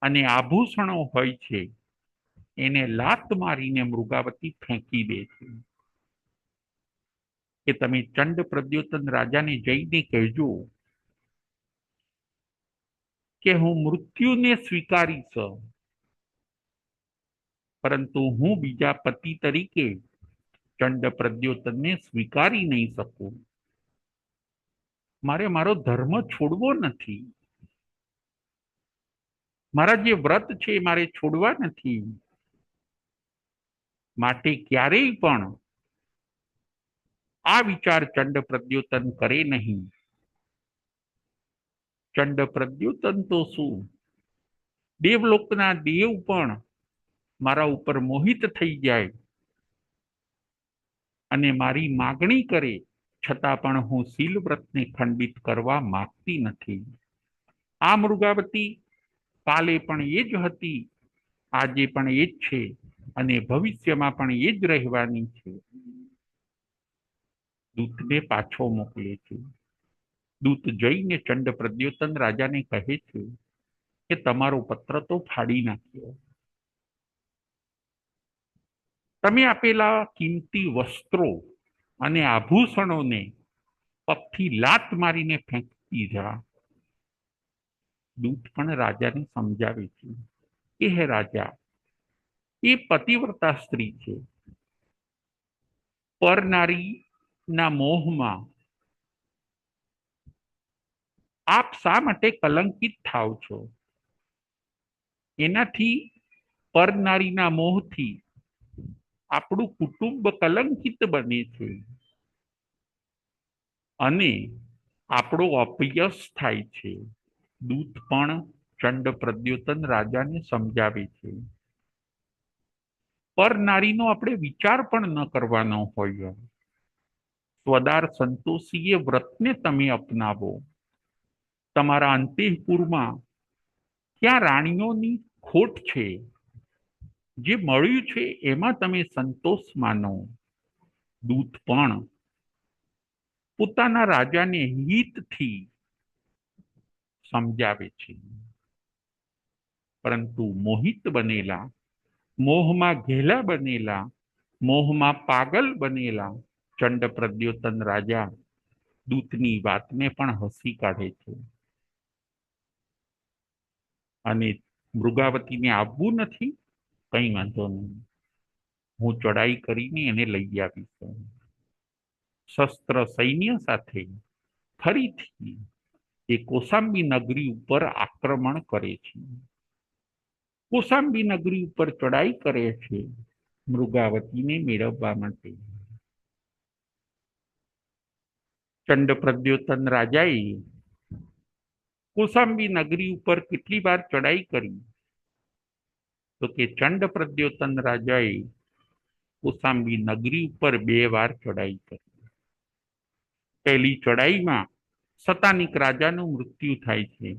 અને આભૂષણો હોય છે એને લાત મારીને મૃગાવતી ફેંકી દે છે કે તમે ચંડ પ્રદ્યોતન રાજાને જઈને કહેજો કે હું મૃત્યુને સ્વીકારીશ, પરંતુ હું બીજા પતિ તરીકે ચંડ પ્રદ્યોતનને સ્વીકારી નહીં શકું. મારે મારો ધર્મ છોડવો નથી. મારા જે વ્રત છે એ મારે છોડવા નથી, માટે ક્યારેય પણ આ વિચાર ચંડ પ્રદ્યોતન કરે નહીં. ચંડ પ્રદ્યોતન તો શું, દેવલોકના દેવ પણ મારા ઉપર મોહિત થઈ જાય અને મારી માગણી કરે, છતાં પણ હું શીલ વ્રતને ખંડિત કરવા માંગતી નથી. આ મૃગાવતી કાલે પણ એ જ હતી, આજે પણ એ જ છે અને ભવિષ્યમાં પણ એ જ રહેવાની છે. દૂતને પાછો મોકલે છે. દૂત જઈને ચંડ પ્રદ્યોતન રાજાને કહે છે કે તમારો પત્ર તો ફાડી નાખ્યો. તમે આપેલા કિંમતી વસ્ત્રો અને આભૂષણોને પગથી લાત મારીને ફેંકી દીધા. દૂત પણ રાજાને સમજાવે છે કે હે રાજા, એ પતિવ્રતા સ્ત્રી છે. પર નારીના મોહમાં આપ શા માટે કલંકિત થાવ છો? એનાથી, પર નારીના મોહથી આપણું કુટુંબ કલંકિત બને છે અને આપણો અપયશ થાય છે. દૂત પણ ચંડ પ્રદ્યોતન રાજાને સમજાવે છે. પર નારીનો આપણે વિચાર પણ ન કરવાનો હોય. સ્વદાર સંતોષીએ વ્રતને તમે અપનાવો. તમારા અંતઃપુરમાં ક્યાં રાણીઓની ખોટ છે? જે મળ્યું છે એમાં તમે સંતોષ માનો. દૂત પણ પોતાના રાજાને હિતથી સમજાવે છે, પરંતુ મોહિત બનેલા, મોહમાં ઘેલા બનેલા, મોહમાં પાગલ બનેલા ચંડ પ્રદ્યોતન રાજા દૂતની વાતને પણ હસી કાઢે છે અને મૃગાવતીને આવવું નથી, કઈ વાંધો નહીં, હું ચડાઈ કરીને એને લઈ આવીશ. શસ્ત્ર સૈન્ય સાથે ફરીથી એ કોસાંબી નગરી ઉપર આક્રમણ કરે છે. કોસાંબી નગરી ઉપર ચડાઈ કરે છે મૃગાવતીને મેળવવા માટે. ચંડ પ્રદ્યોતન રાજાએ કોસાંબી નગરી ઉપર કેટલી વાર ચડાઈ કરી? તો કે ચંડ પ્રદ્યોતન રાજાએ કોસાંબી નગરી ઉપર 2 વાર ચડાઈ કરી. પહેલી ચડાઈમાં સતાનિક રાજાનું મૃત્યુ થાય છે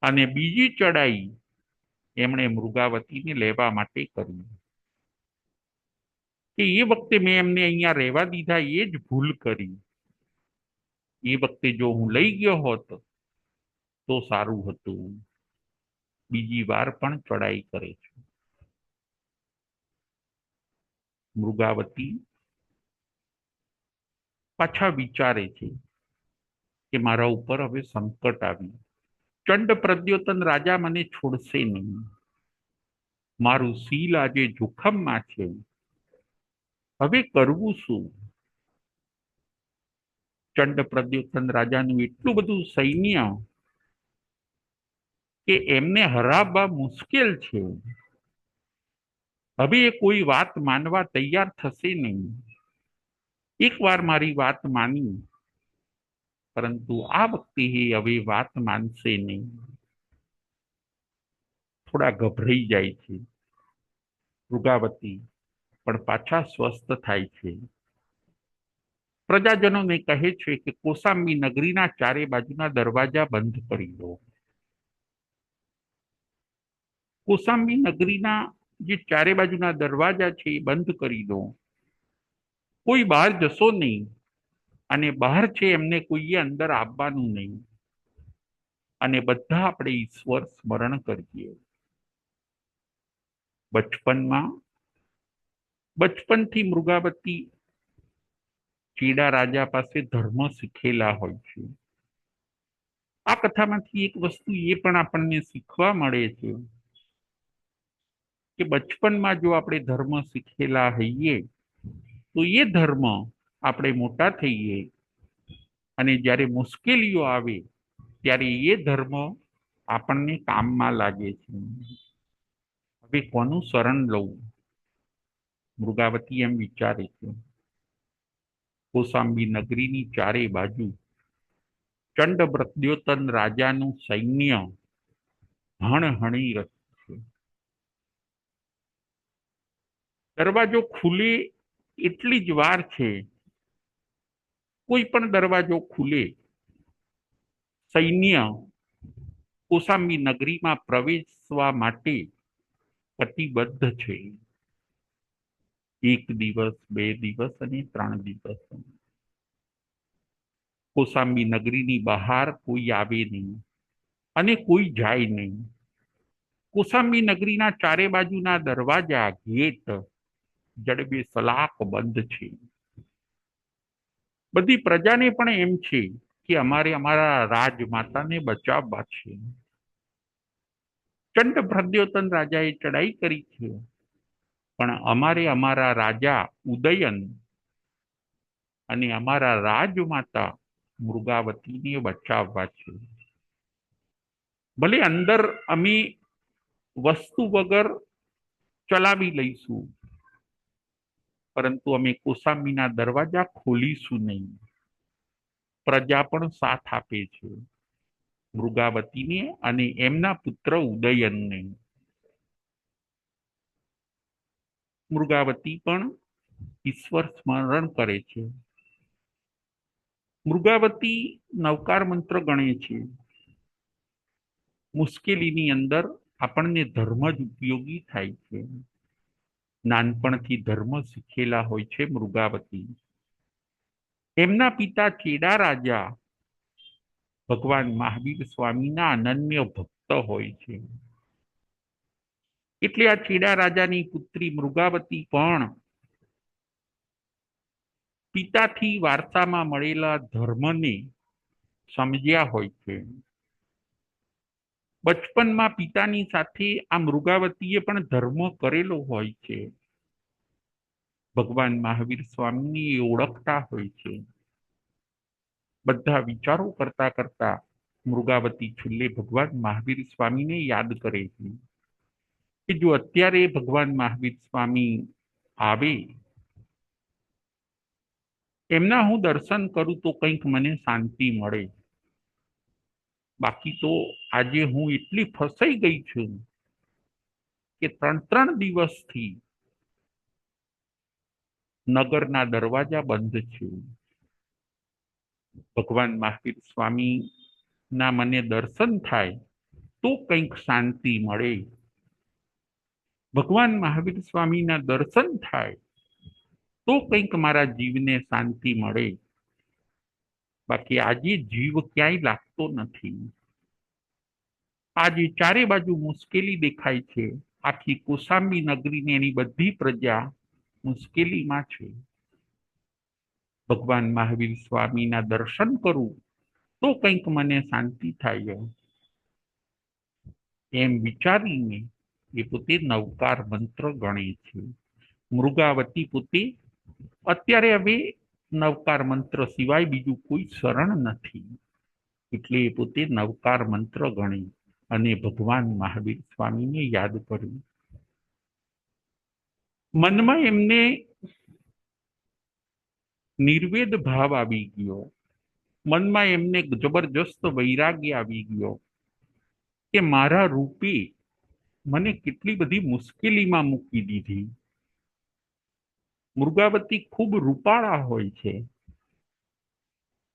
અને બીજી ચડાઈ એમણે મૃગાવતીને લેવા માટે કરી. કે એ વખતે મેં એમને અહીંયા રહેવા દીધા, એ જ ભૂલ કરી. એ વખતે જો હું લઈ ગયો હોત તો સારું હતું. બીજી વાર પણ ચડાઈ કરે છે. મૃગાવતી પાછા વિચારે છે કે મારા ઉપર હવે સંકટ આવ્યું. ચંડ પ્રદ્યોતન રાજા મને છોડશે નહીં. મારું શીલ આજે જોખમમાં છે. હવે કરવું શું? ચંડ પ્રદ્યોતન રાજાનું એટલું બધું સૈન્ય કે એમને હરાવવા મુશ્કેલ છે. હવે એ કોઈ વાત માનવા તૈયાર થશે નહીં. એકવાર મારી વાત માની, પરંતુ આ વખતે હવે વાત માનશે નહીં. થોડા ગભરાઈ જાય છે. મૃગાવતી પણ પાછા સ્વસ્થ થાય છે. પ્રજાજનોને કહે છે કે કોસાંબી નગરીના ચારે બાજુના દરવાજા બંધ કરી દો. કોસાંબી નગરીના જે ચારે બાજુના દરવાજા છે એ બંધ કરી દો. કોઈ બહાર જશો નહીં અને બહાર છે એમને કોઈએ અંદર આવવાનું નહીં. અને બધા આપણે ઈશ્વર સ્મરણ કરીએ. બચપનથી મૃગાવતી ચીડા રાજા પાસે ધર્મ શીખેલા હોય છે. આ કથામાંથી એક વસ્તુ એ પણ આપણને શીખવા મળે છે કે બચપનમાં જો આપણે ધર્મ શીખેલા હોઈએ તો એ ધર્મ આપણે મોટા થઈએ અને જ્યારે મુશ્કેલીઓ આવે ત્યારે એ ધર્મ આપણને કામમાં લાગે છે. હવે કોનું શરણ લઉં? મૃગાવતી એમ વિચારે છે. કૌશાંબી નગરીની ચારે બાજુ ચંડ પ્રદ્યોતન રાજાનું સૈન્ય હણહણી રહ્યું છે. દરવાજો ખુલે એટલી જ વાર છે. કોઈ પણ દરવાજો ખુલે, સૈન્ય કૌશાંબી નગરીમાં પ્રવેશવા માટે કટિબદ્ધ છે. 1 દિવસ, 2 દિવસ અને 3 દિવસ. કૌશાંબી નગરીની બહાર કોઈ આવે નહીં અને કોઈ જાય નહીં. કૌશાંબી નગરીના ચારે બાજુના દરવાજા, ગેટ જડબે સલાક બંધ છે. બધી પ્રજાને પણ એમ છે કે અમારે અમારા રાજમાતાને બચાવવા છે. ચંડ પ્રદ્યોતન રાજાએ ચડાઈ કરી છે, પણ અમારે અમારા રાજા ઉદયન અને અમારા રાજમાતા મૃગાવતીને બચાવવા છે. ભલે અંદર અમે વસ્તુ વગર ચલાવી લઈશું, પરંતુ અમે કૌશાંબીના દરવાજા ખોલીશું નહીં. પ્રજા પણ સાથ આપે છે, મૃગાવતીને અને એમના પુત્ર ઉદયનને. મૃગાવતી પણ ઈશ્વર સ્મરણ કરે છે. મૃગાવતી નવકાર મંત્ર ગણે છે. મુશ્કેલીની અંદર આપણને ધર્મ જ ઉપયોગી થાય છે. નાનપણથી ધર્મ શીખેલા હોય છે મૃગાવતી. એમના પિતા ચેડા રાજા ભગવાન મહાવીર સ્વામીના અનન્ય ભક્ત હોય છે. એટલે આ ચેડા રાજાની પુત્રી મૃગાવતી પણ પિતાથી વારસામાં મળેલા ધર્મને સમજ્યા હોય છે. બચપનમાં પિતાની સાથે આ મૃગાવતીએ પણ ધર્મ કરેલો હોય છે. ભગવાન મહાવીર સ્વામીને એ ઓળખતા હોય છે. બધા વિચારો કરતા કરતા મૃગાવતી છેલ્લે ભગવાન મહાવીર સ્વામીને યાદ કરે છે કે જો અત્યારે ભગવાન મહાવીર સ્વામી આવે, એમના હું દર્શન કરું તો કંઈક મને શાંતિ મળે. બાકી તો આજે હું એટલી ફસાઈ ગઈ છું કે 3 દિવસથી નગરના દરવાજા બંધ છે. ભગવાન મહાવીર સ્વામી ના મને દર્શન થાય તો કંઈક શાંતિ મળે. ભગવાન મહાવીર સ્વામીના દર્શન થાય તો કંઈક મારા જીવને શાંતિ મળે. બાકી આજે જીવ ક્યાંય લાગતો નથી. આજે ચારે બાજુ મુશ્કેલી દેખાય છે. આખી કૌશાંબી નગરીને એની બધી પ્રજા મુશ્કેલીમાં છે. ભગવાન મહાવીર સ્વામીના દર્શન કરું તો કંઈક મને શાંતિ થાય. એમ વિચારીને એ પોતે નવકાર મંત્ર ગણે છે. મૃગાવતી પોતે અત્યારે હવે નવકાર મંત્ર સિવાય બીજું કોઈ શરણ નથી, એટલે એ પોતે નવકાર મંત્ર ગણી અને ભગવાન મહાવીર સ્વામીને યાદ કર્યું. મનમાં એમને નિર્વેદ ભાવ આવી ગયો. મનમાં એમને જબરજસ્ત વૈરાગ્ય આવી ગયો કે મારા રૂપે મને કેટલી બધી મુશ્કેલીમાં મૂકી દીધી. મૃગાવતી ખૂબ રૂપાળા હોય છે,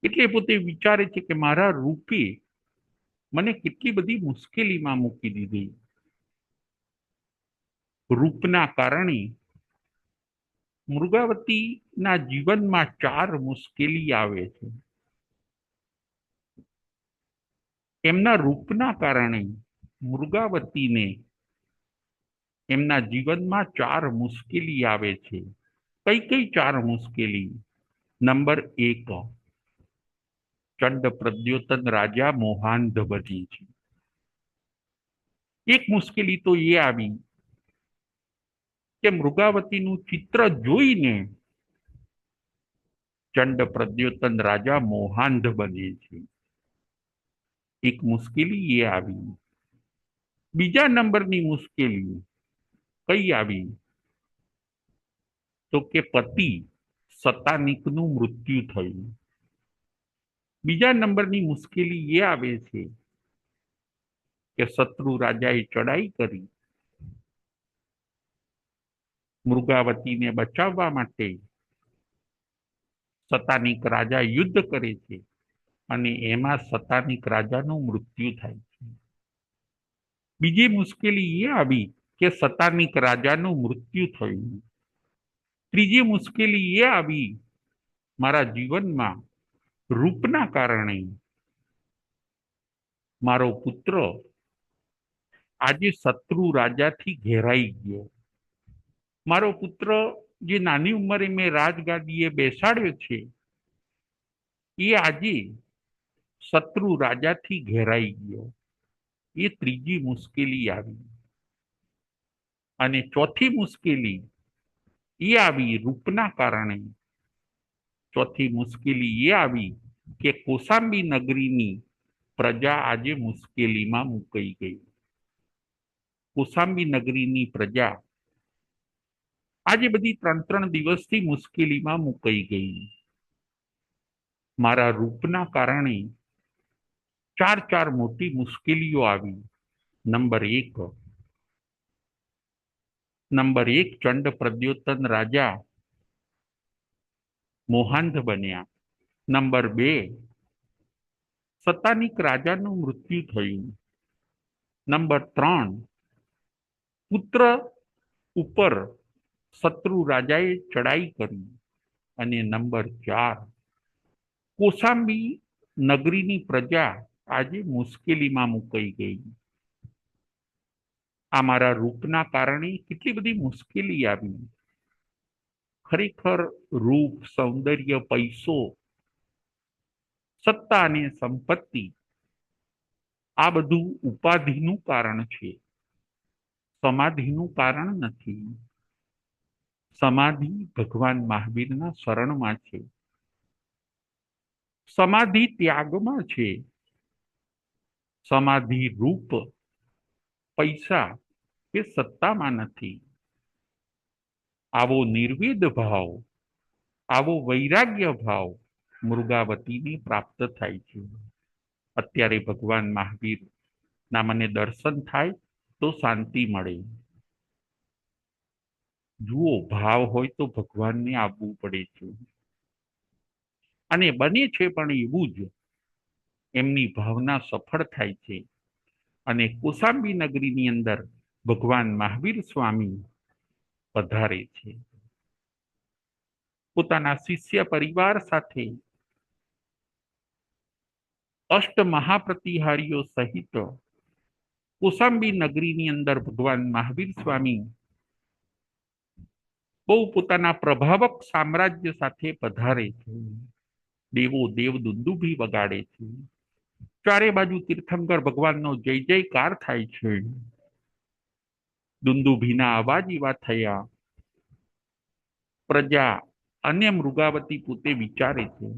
એટલે પોતે વિચારે છે કે મારા રૂપે મને કેટલી બધી મુશ્કેલીમાં મૂકી દીધી. રૂપના કારણે મૃગાવતીના જીવનમાં 4 મુશ્કેલી આવે છે. એમના રૂપના કારણે મૃગાવતીને એમના જીવનમાં 4 મુશ્કેલી આવે છે. કઈ કઈ 4 મુશ્કેલી? નંબર 1, ચંડ પ્રદ્યોતન રાજા મોહાંધ બને છે. એક મુશ્કેલી તો એ આવી કે મૃગાવતીનું ચિત્ર જોઈને ચંડ પ્રદ્યોતન રાજા મોહાંધ બને છે. એક મુશ્કેલી એ આવી. બીજા નંબરની મુશ્કેલી કઈ આવી? તો કે પતિ સતાનિકનું મૃત્યુ થયું. બીજા નંબરની મુશ્કેલી એ આવે છે કે શત્રુ રાજાએ ચડાઈ કરી. મૃગાવતીને બચાવવા માટે સતાનિક રાજા યુદ્ધ કરે છે અને એમાં સતાનિક રાજાનું મૃત્યુ થાય છે. બીજી મુશ્કેલી એ આવી કે સતાનિક રાજાનું મૃત્યુ થયું. ત્રીજી મુશ્કેલી એ આવી મારા જીવનમાં રૂપના કારણે મારો પુત્ર આજે શત્રુ રાજાથી ઘેરાઈ ગયો. મારો પુત્ર જે નાની ઉંમરે મેં રાજગાદીએ બેસાડ્યો છે એ આજે શત્રુ રાજાથી ઘેરાઈ ગયો. એ ત્રીજી મુશ્કેલી આવી. અને ચોથી મુશ્કેલી એ આવી રૂપના કારણે. ચોથી મુશ્કેલી એ આવી કે કૌશાંબી નગરીની પ્રજા આજે મુશ્કેલીમાં મુકાઈ ગઈ. કૌશાંબી નગરીની પ્રજા આજે બધી 3-3 દિવસથી મુશ્કેલીમાં મુકાઈ ગઈ. મારા રૂપના કારણે 4 મોટી મુશ્કેલીઓ આવી. નંબર 1 ચંડ પ્રદ્યોતન રાજા મોહાંધ બન્યા. નંબર 2 સતાનિક રાજાનું મૃત્યુ થયું. નંબર 3 પુત્ર ઉપર શત્રુ રાજાએ ચડાઈ કરી. અને નંબર 4 કૌશાંબી નગરીની પ્રજા આજે મુશ્કેલીમાં મુકાઈ ગઈ. આ મારા રૂપના કારણે કેટલી બધી મુશ્કેલી આવી. ખરેખર રૂપ, સૌંદર્ય, પૈસો, સત્તા અને સંપત્તિ આ બધું ઉપાધિનું કારણ છે, સમાધિનું કારણ નથી. સમાધિ ભગવાન મહાવીરના શરણમાં છે. સમાધિ ત્યાગમાં છે. સમાધિ રૂપ, પૈસા કે સત્તામાં નથી. આવો નિર્વેદ ભાવ, આવો વૈરાગ્ય ભાવ મૃગાવતીને પ્રાપ્ત થાય છે. અત્યારે ભગવાન મહાવીરના મને દર્શન થાય તો શાંતિ મળે. જુઓ, ભાવ હોય તો ભગવાનને આપવું પડે છે. અને બને છે પણ એવું જ એમની ભાવના સફળ થાય છે. અને કૌશાંબી નગરીની અંદર ભગવાન મહાવીર સ્વામી પધારે છે. પોતાના શિષ્ય પરિવાર સાથે અષ્ટ મહાપ્રતિહારીઓ સહિત કૌશાંબી નગરીની અંદર ભગવાન મહાવીર સ્વામી બહુ પોતાના પ્રભાવક સામ્રાજ્ય સાથે પધારે છે. દેવો દેવ દુંદુભી વગાડે છે. ચારે બાજુ તીર્થંકર ભગવાનનો જય જયકાર થાય છે. દુંદુભીના અવાજ એવા થયા. પ્રજા અને મૃગાવતી પોતે વિચારે છે.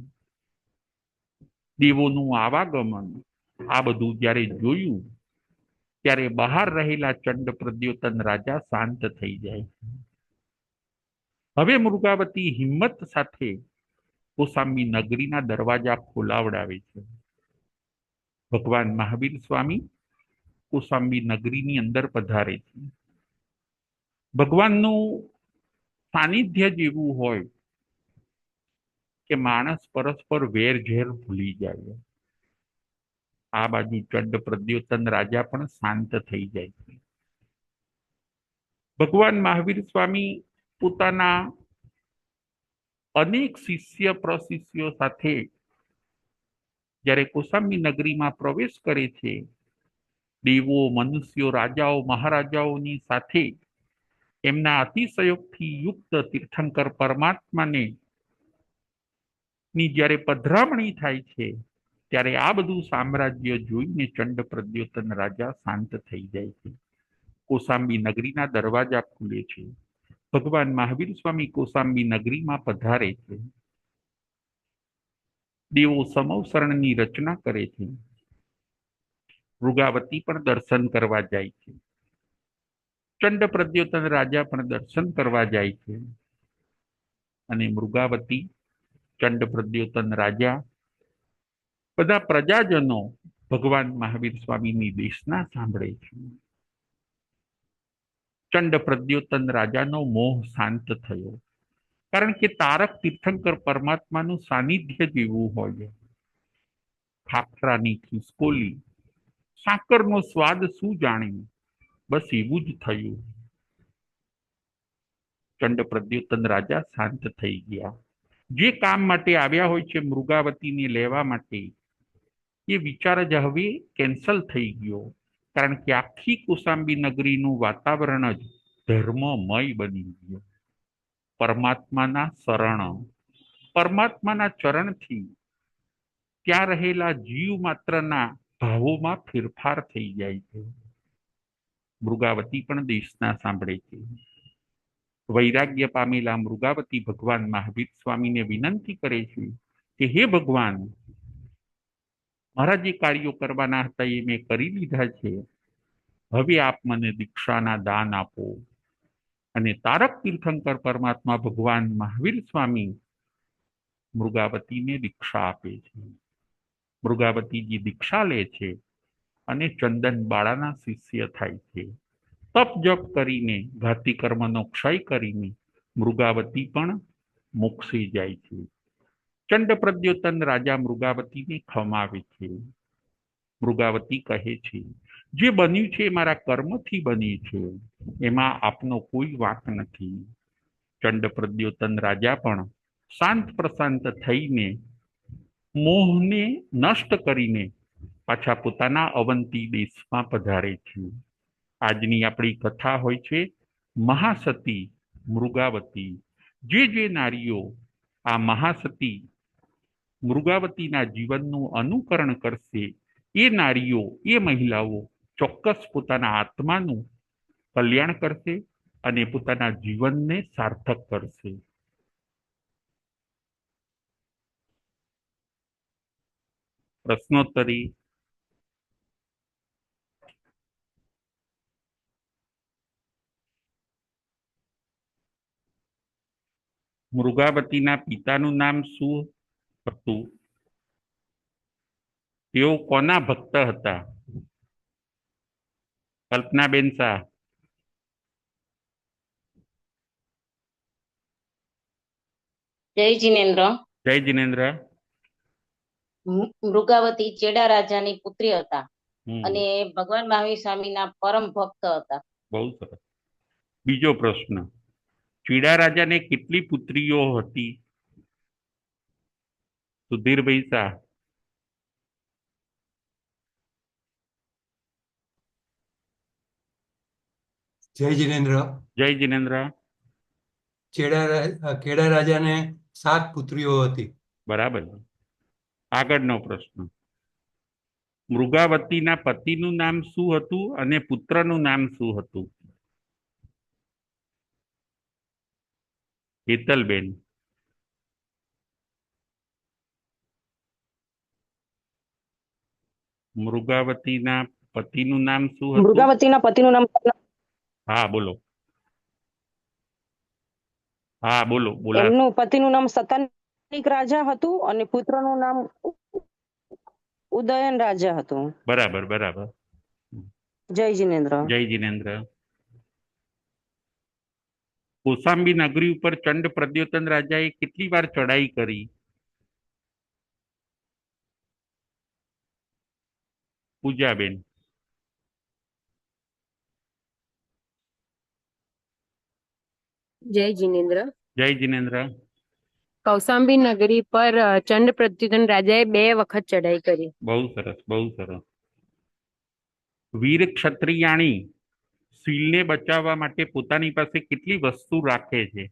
દેવોનું આવાગમન આ બધું જ્યારે જોયું ત્યારે બહાર રહેલા ચંડ પ્રદ્યોતન રાજા શાંત થઈ જાય. હવે મૃગાવતી હિંમત સાથે કૌશાંબી નગરીના દરવાજા ખોલાવડાવે છે. ભગવાન મહાવીર સ્વામી કૌશાંબી નગરીની અંદર પધારે છે. ભગવાનનું સાનિધ્ય જેવું હોય કે માણસ પરસ્પર વેર ઝેર ભૂલી જાય. આ બાજુ ચંડ પ્રદ્યોતન રાજા પણ શાંત થઈ જાય છે. ભગવાન મહાવીર સ્વામી પોતાના અનેક શિષ્ય પ્રશિષ્યો સાથે જ્યારે કૌશાંબી નગરીમાં પ્રવેશ કરે છે, દેવો, મનુષ્યો, રાજાઓ, મહારાજાઓની સાથે એમના અતિશયોક્તિ યુક્ત તીર્થંકર પરમાત્માને ની જ્યારે પધરામણી થાય છે ત્યારે આ બધું સામ્રાજ્ય જોઈને ચંડ પ્રદ્યોતન રાજા શાંત થઈ જાય છે. કૌશાંબી નગરીના દરવાજા ખુલે છે. ભગવાન મહાવીર સ્વામી કૌશાંબી નગરીમાં પધારે છે. દેવો સમવસરણની રચના કરે છે. મૃગાવતી પણ દર્શન કરવા જાય છે. ચંડ પ્રદ્યોતન રાજા પણ દર્શન કરવા જાય છે. અને મૃગાવતી, ચંડ પ્રદ્યોતન રાજા, બધા પ્રજાજનો ભગવાન મહાવીર સ્વામીની દેશના સાંભળે છે. ચંડ પ્રદ્યોતન રાજાનો મોહ શાંત થયો, કારણ કે તારક તીર્થંકર પરમાત્માનું સાનિધ્ય જેવું હોય. ખાખરાની ખિસકોલી, સાકરનો સ્વાદ શું જાણ્યું, બસ એવું જ થયું. ચંડ પ્રદ્યોતન રાજા શાંત થઈ ગયા. જે કામ માટે આવ્યા હોય છે મૃગાવતીને લેવા માટે, એ વિચાર જ હવે કેન્સલ થઈ ગયો, કારણ કે આખી કૌશાંબી નગરીનું વાતાવરણ જ ધર્મમય બની ગયું. પરમાત્માના શરણ, પરમાત્માના ચરણથી ત્યાં રહેલા જીવ માત્રના ભાવોમાં ફેરફાર થઈ જાય છે. મૃગાવતી પણ દેશના સાંભળે છે. વૈરાગ્ય પામેલા મૃગાવતી ભગવાન મહાવીર સ્વામીને વિનંતી કરે છે કે હે ભગવાન, મારા જે કાર્યો કરવાના હતા એ મેં કરી લીધા છે. હવે આપ મને દીક્ષાના દાન આપો. અને તારક તીર્થંકર પરમાત્મા ભગવાન મહાવીર સ્વામી મૃગાવતીને દીક્ષા આપે છે. મૃગાવતીજી દીક્ષા લે છે અને ચંદન બાળાના શિષ્ય થાય છે. તપ જપ કરીને, ઘાતી કર્મનો ક્ષય કરીને મૃગાવતી પણ મોક્ષે જાય છે. ચંડ પ્રદ્યોતન રાજા મૃગાવતીને ખમાવે છે. મૃગાવતી કહે છે, જે બન્યું છે એ મારા કર્મથી બન્યું છે, એમાં આપનો કોઈ વાંક નથી. ચંડ પ્રદ્યોતન રાજા પણ શાંત પ્રશાંત થઈને, મોહને નષ્ટ કરીને પાછા પોતાના અવંતી દેશમાં પધારે છે. આજની આપણી કથા હોય છે મહાસતી મૃગાવતી. જે નારીઓ આ મહાસતી મૃગાવતીના જીવનનું અનુકરણ કરશે, એ નારીઓ, એ મહિલાઓ ચોક્કસ પોતાના આત્માનું કલ્યાણ કરશે અને પોતાના જીવનને સાર્થક કરશે. પ્રશ્નોત્તરી. મૃગાવતીના પિતાનું નામ શું હતું? તેઓ કોના ભક્ત હતા? કલ્પનાબેન શાહ. જય જીનેન્દ્ર. જય જીનેન્દ્ર. મૃગાવતી ચેડા રાજાની પુત્રી હતા અને હમ, ભગવાન મહાવીર સ્વામીના પરમ ભક્ત હતા. બહુ સરસ. બીજો પ્રશ્ન, ચીડા રાજાને કેટલી પુત્રીઓ હતી? સુધીરભાઈ શાહ. જય જીનેન્દ્ર. જય જીનેન્દ્ર. કેડા રાજાને 7 પુત્રીઓ હતી. બરાબર. આગળનો પ્રશ્ન, મૃગાવતીના પતિનું નામ શું હતું અને પુત્રનું નામ શું હતું? હેતલબેન. મૃગાવતીના પતિનું નામ શું હતું? મૃગાવતીના પતિનું નામ, હા બોલો. હા બોલો, બોલા. એમનું પતિનું નામ સતાનિક રાજા હતું અને પુત્રનું નામ ઉદયન રાજા હતું. બરાબર બરાબર. જય જીનેન્દ્ર. જય જીનેન્દ્ર. કૌશાંબી નગરી ઉપર ચંડ પ્રદ્યોતન રાજાએ કેટલી વાર ચડાઈ કરી? પૂજાબેન. જય જીનેન્દ્ર. જય જીનેન્દ્ર. કૌશાંબી નગરી પર ચંડ પ્રદ્યુતન રાજાએ 2 વખત ચઢાઈ કરી. બહુ સરસ, બહુ સરસ. વીર ક્ષત્રિયાણી શીલને બચાવવા માટે પોતાની પાસે કેટલી વસ્તુ રાખે છે?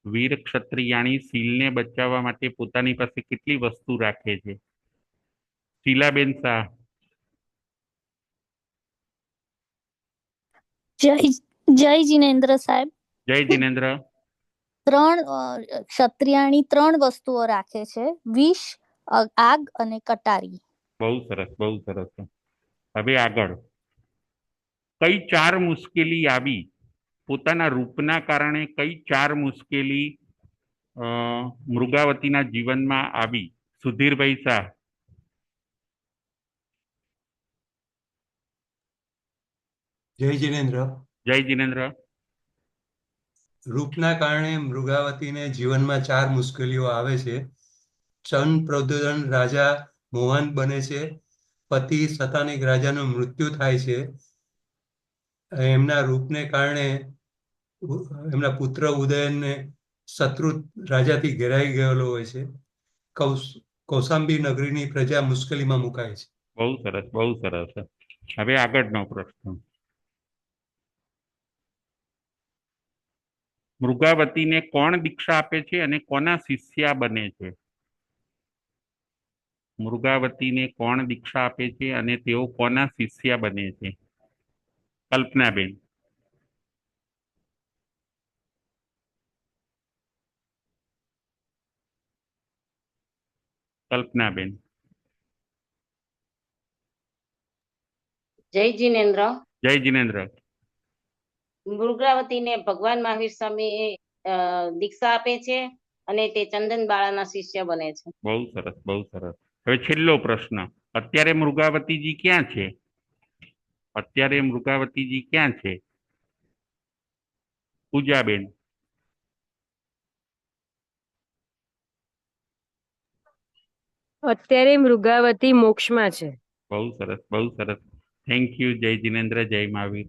વીર ક્ષત્રિયાણી શીલને બચાવવા માટે પોતાની પાસે કેટલી વસ્તુ રાખે છે? શીલાબેન શાહ. જય જીનેન્દ્ર સાહેબ. જય જીનેન્દ્ર. ક્ષત્રિયાણી 3 વસ્તુઓ રાખે છે: વિષ, આગ અને કટારી. બહુ સરસ, બહુ સરસ. હવે આગળ. કઈ 4 મુશ્કેલી આવી? પોતાના રૂપના કારણે કઈ 4 મુશ્કેલી અ, મૃગાવતીના જીવનમાં આવી? સુધીરભાઈ શાહ. જય જિનેન્દ્ર. જય જિનેન્દ્ર. રૂપના કારણે મૃગાવતીને જીવનમાં 4 મુશ્કેલીઓ આવે છે. ચંદ્રપ્રદ્યોતન રાજા મોહન બને છે. પતિ સતાનિક રાજાનું મૃત્યુ થાય છે. એમના રૂપને કારણે એમના પુત્ર ઉદયનને શત્રુ રાજાથી ઘેરાઈ ગયેલો હોય છે. કૌશાંબી નગરીની પ્રજા મુશ્કેલીમાં મુકાય છે. બહુ સરસ, બહુ સરસ. હવે આગળનો પ્રશ્ન. મૃગાવતીને કોણ દીક્ષા આપે છે અને કોના શિષ્યા બને છે? મૃગાવતીને કોણ દીક્ષા આપે છે અને તેઓ કોના શિષ્યા બને છે? કલ્પનાબેન. કલ્પનાબેન. જય જીનેન્દ્ર. જય જિનેન્દ્ર. મૃગાવતીને ભગવાન મહાવીર સ્વામી દીક્ષા આપે છે અને તે ચંદન બાળાના શિષ્ય બને છે. બહુ સરસ, બહુ સરસ. હવે છેલ્લો પ્રશ્ન. અત્યારે મૃગાવતીજી ક્યાં છે? અત્યારે મૃગાવતીજી ક્યાં છે? પૂજાબેન. અત્યારે મૃગાવતી મોક્ષમાં છે. બહુ સરસ, બહુ સરસ. Thank you. જય જિનેન્દ્ર, જય મહાવીર.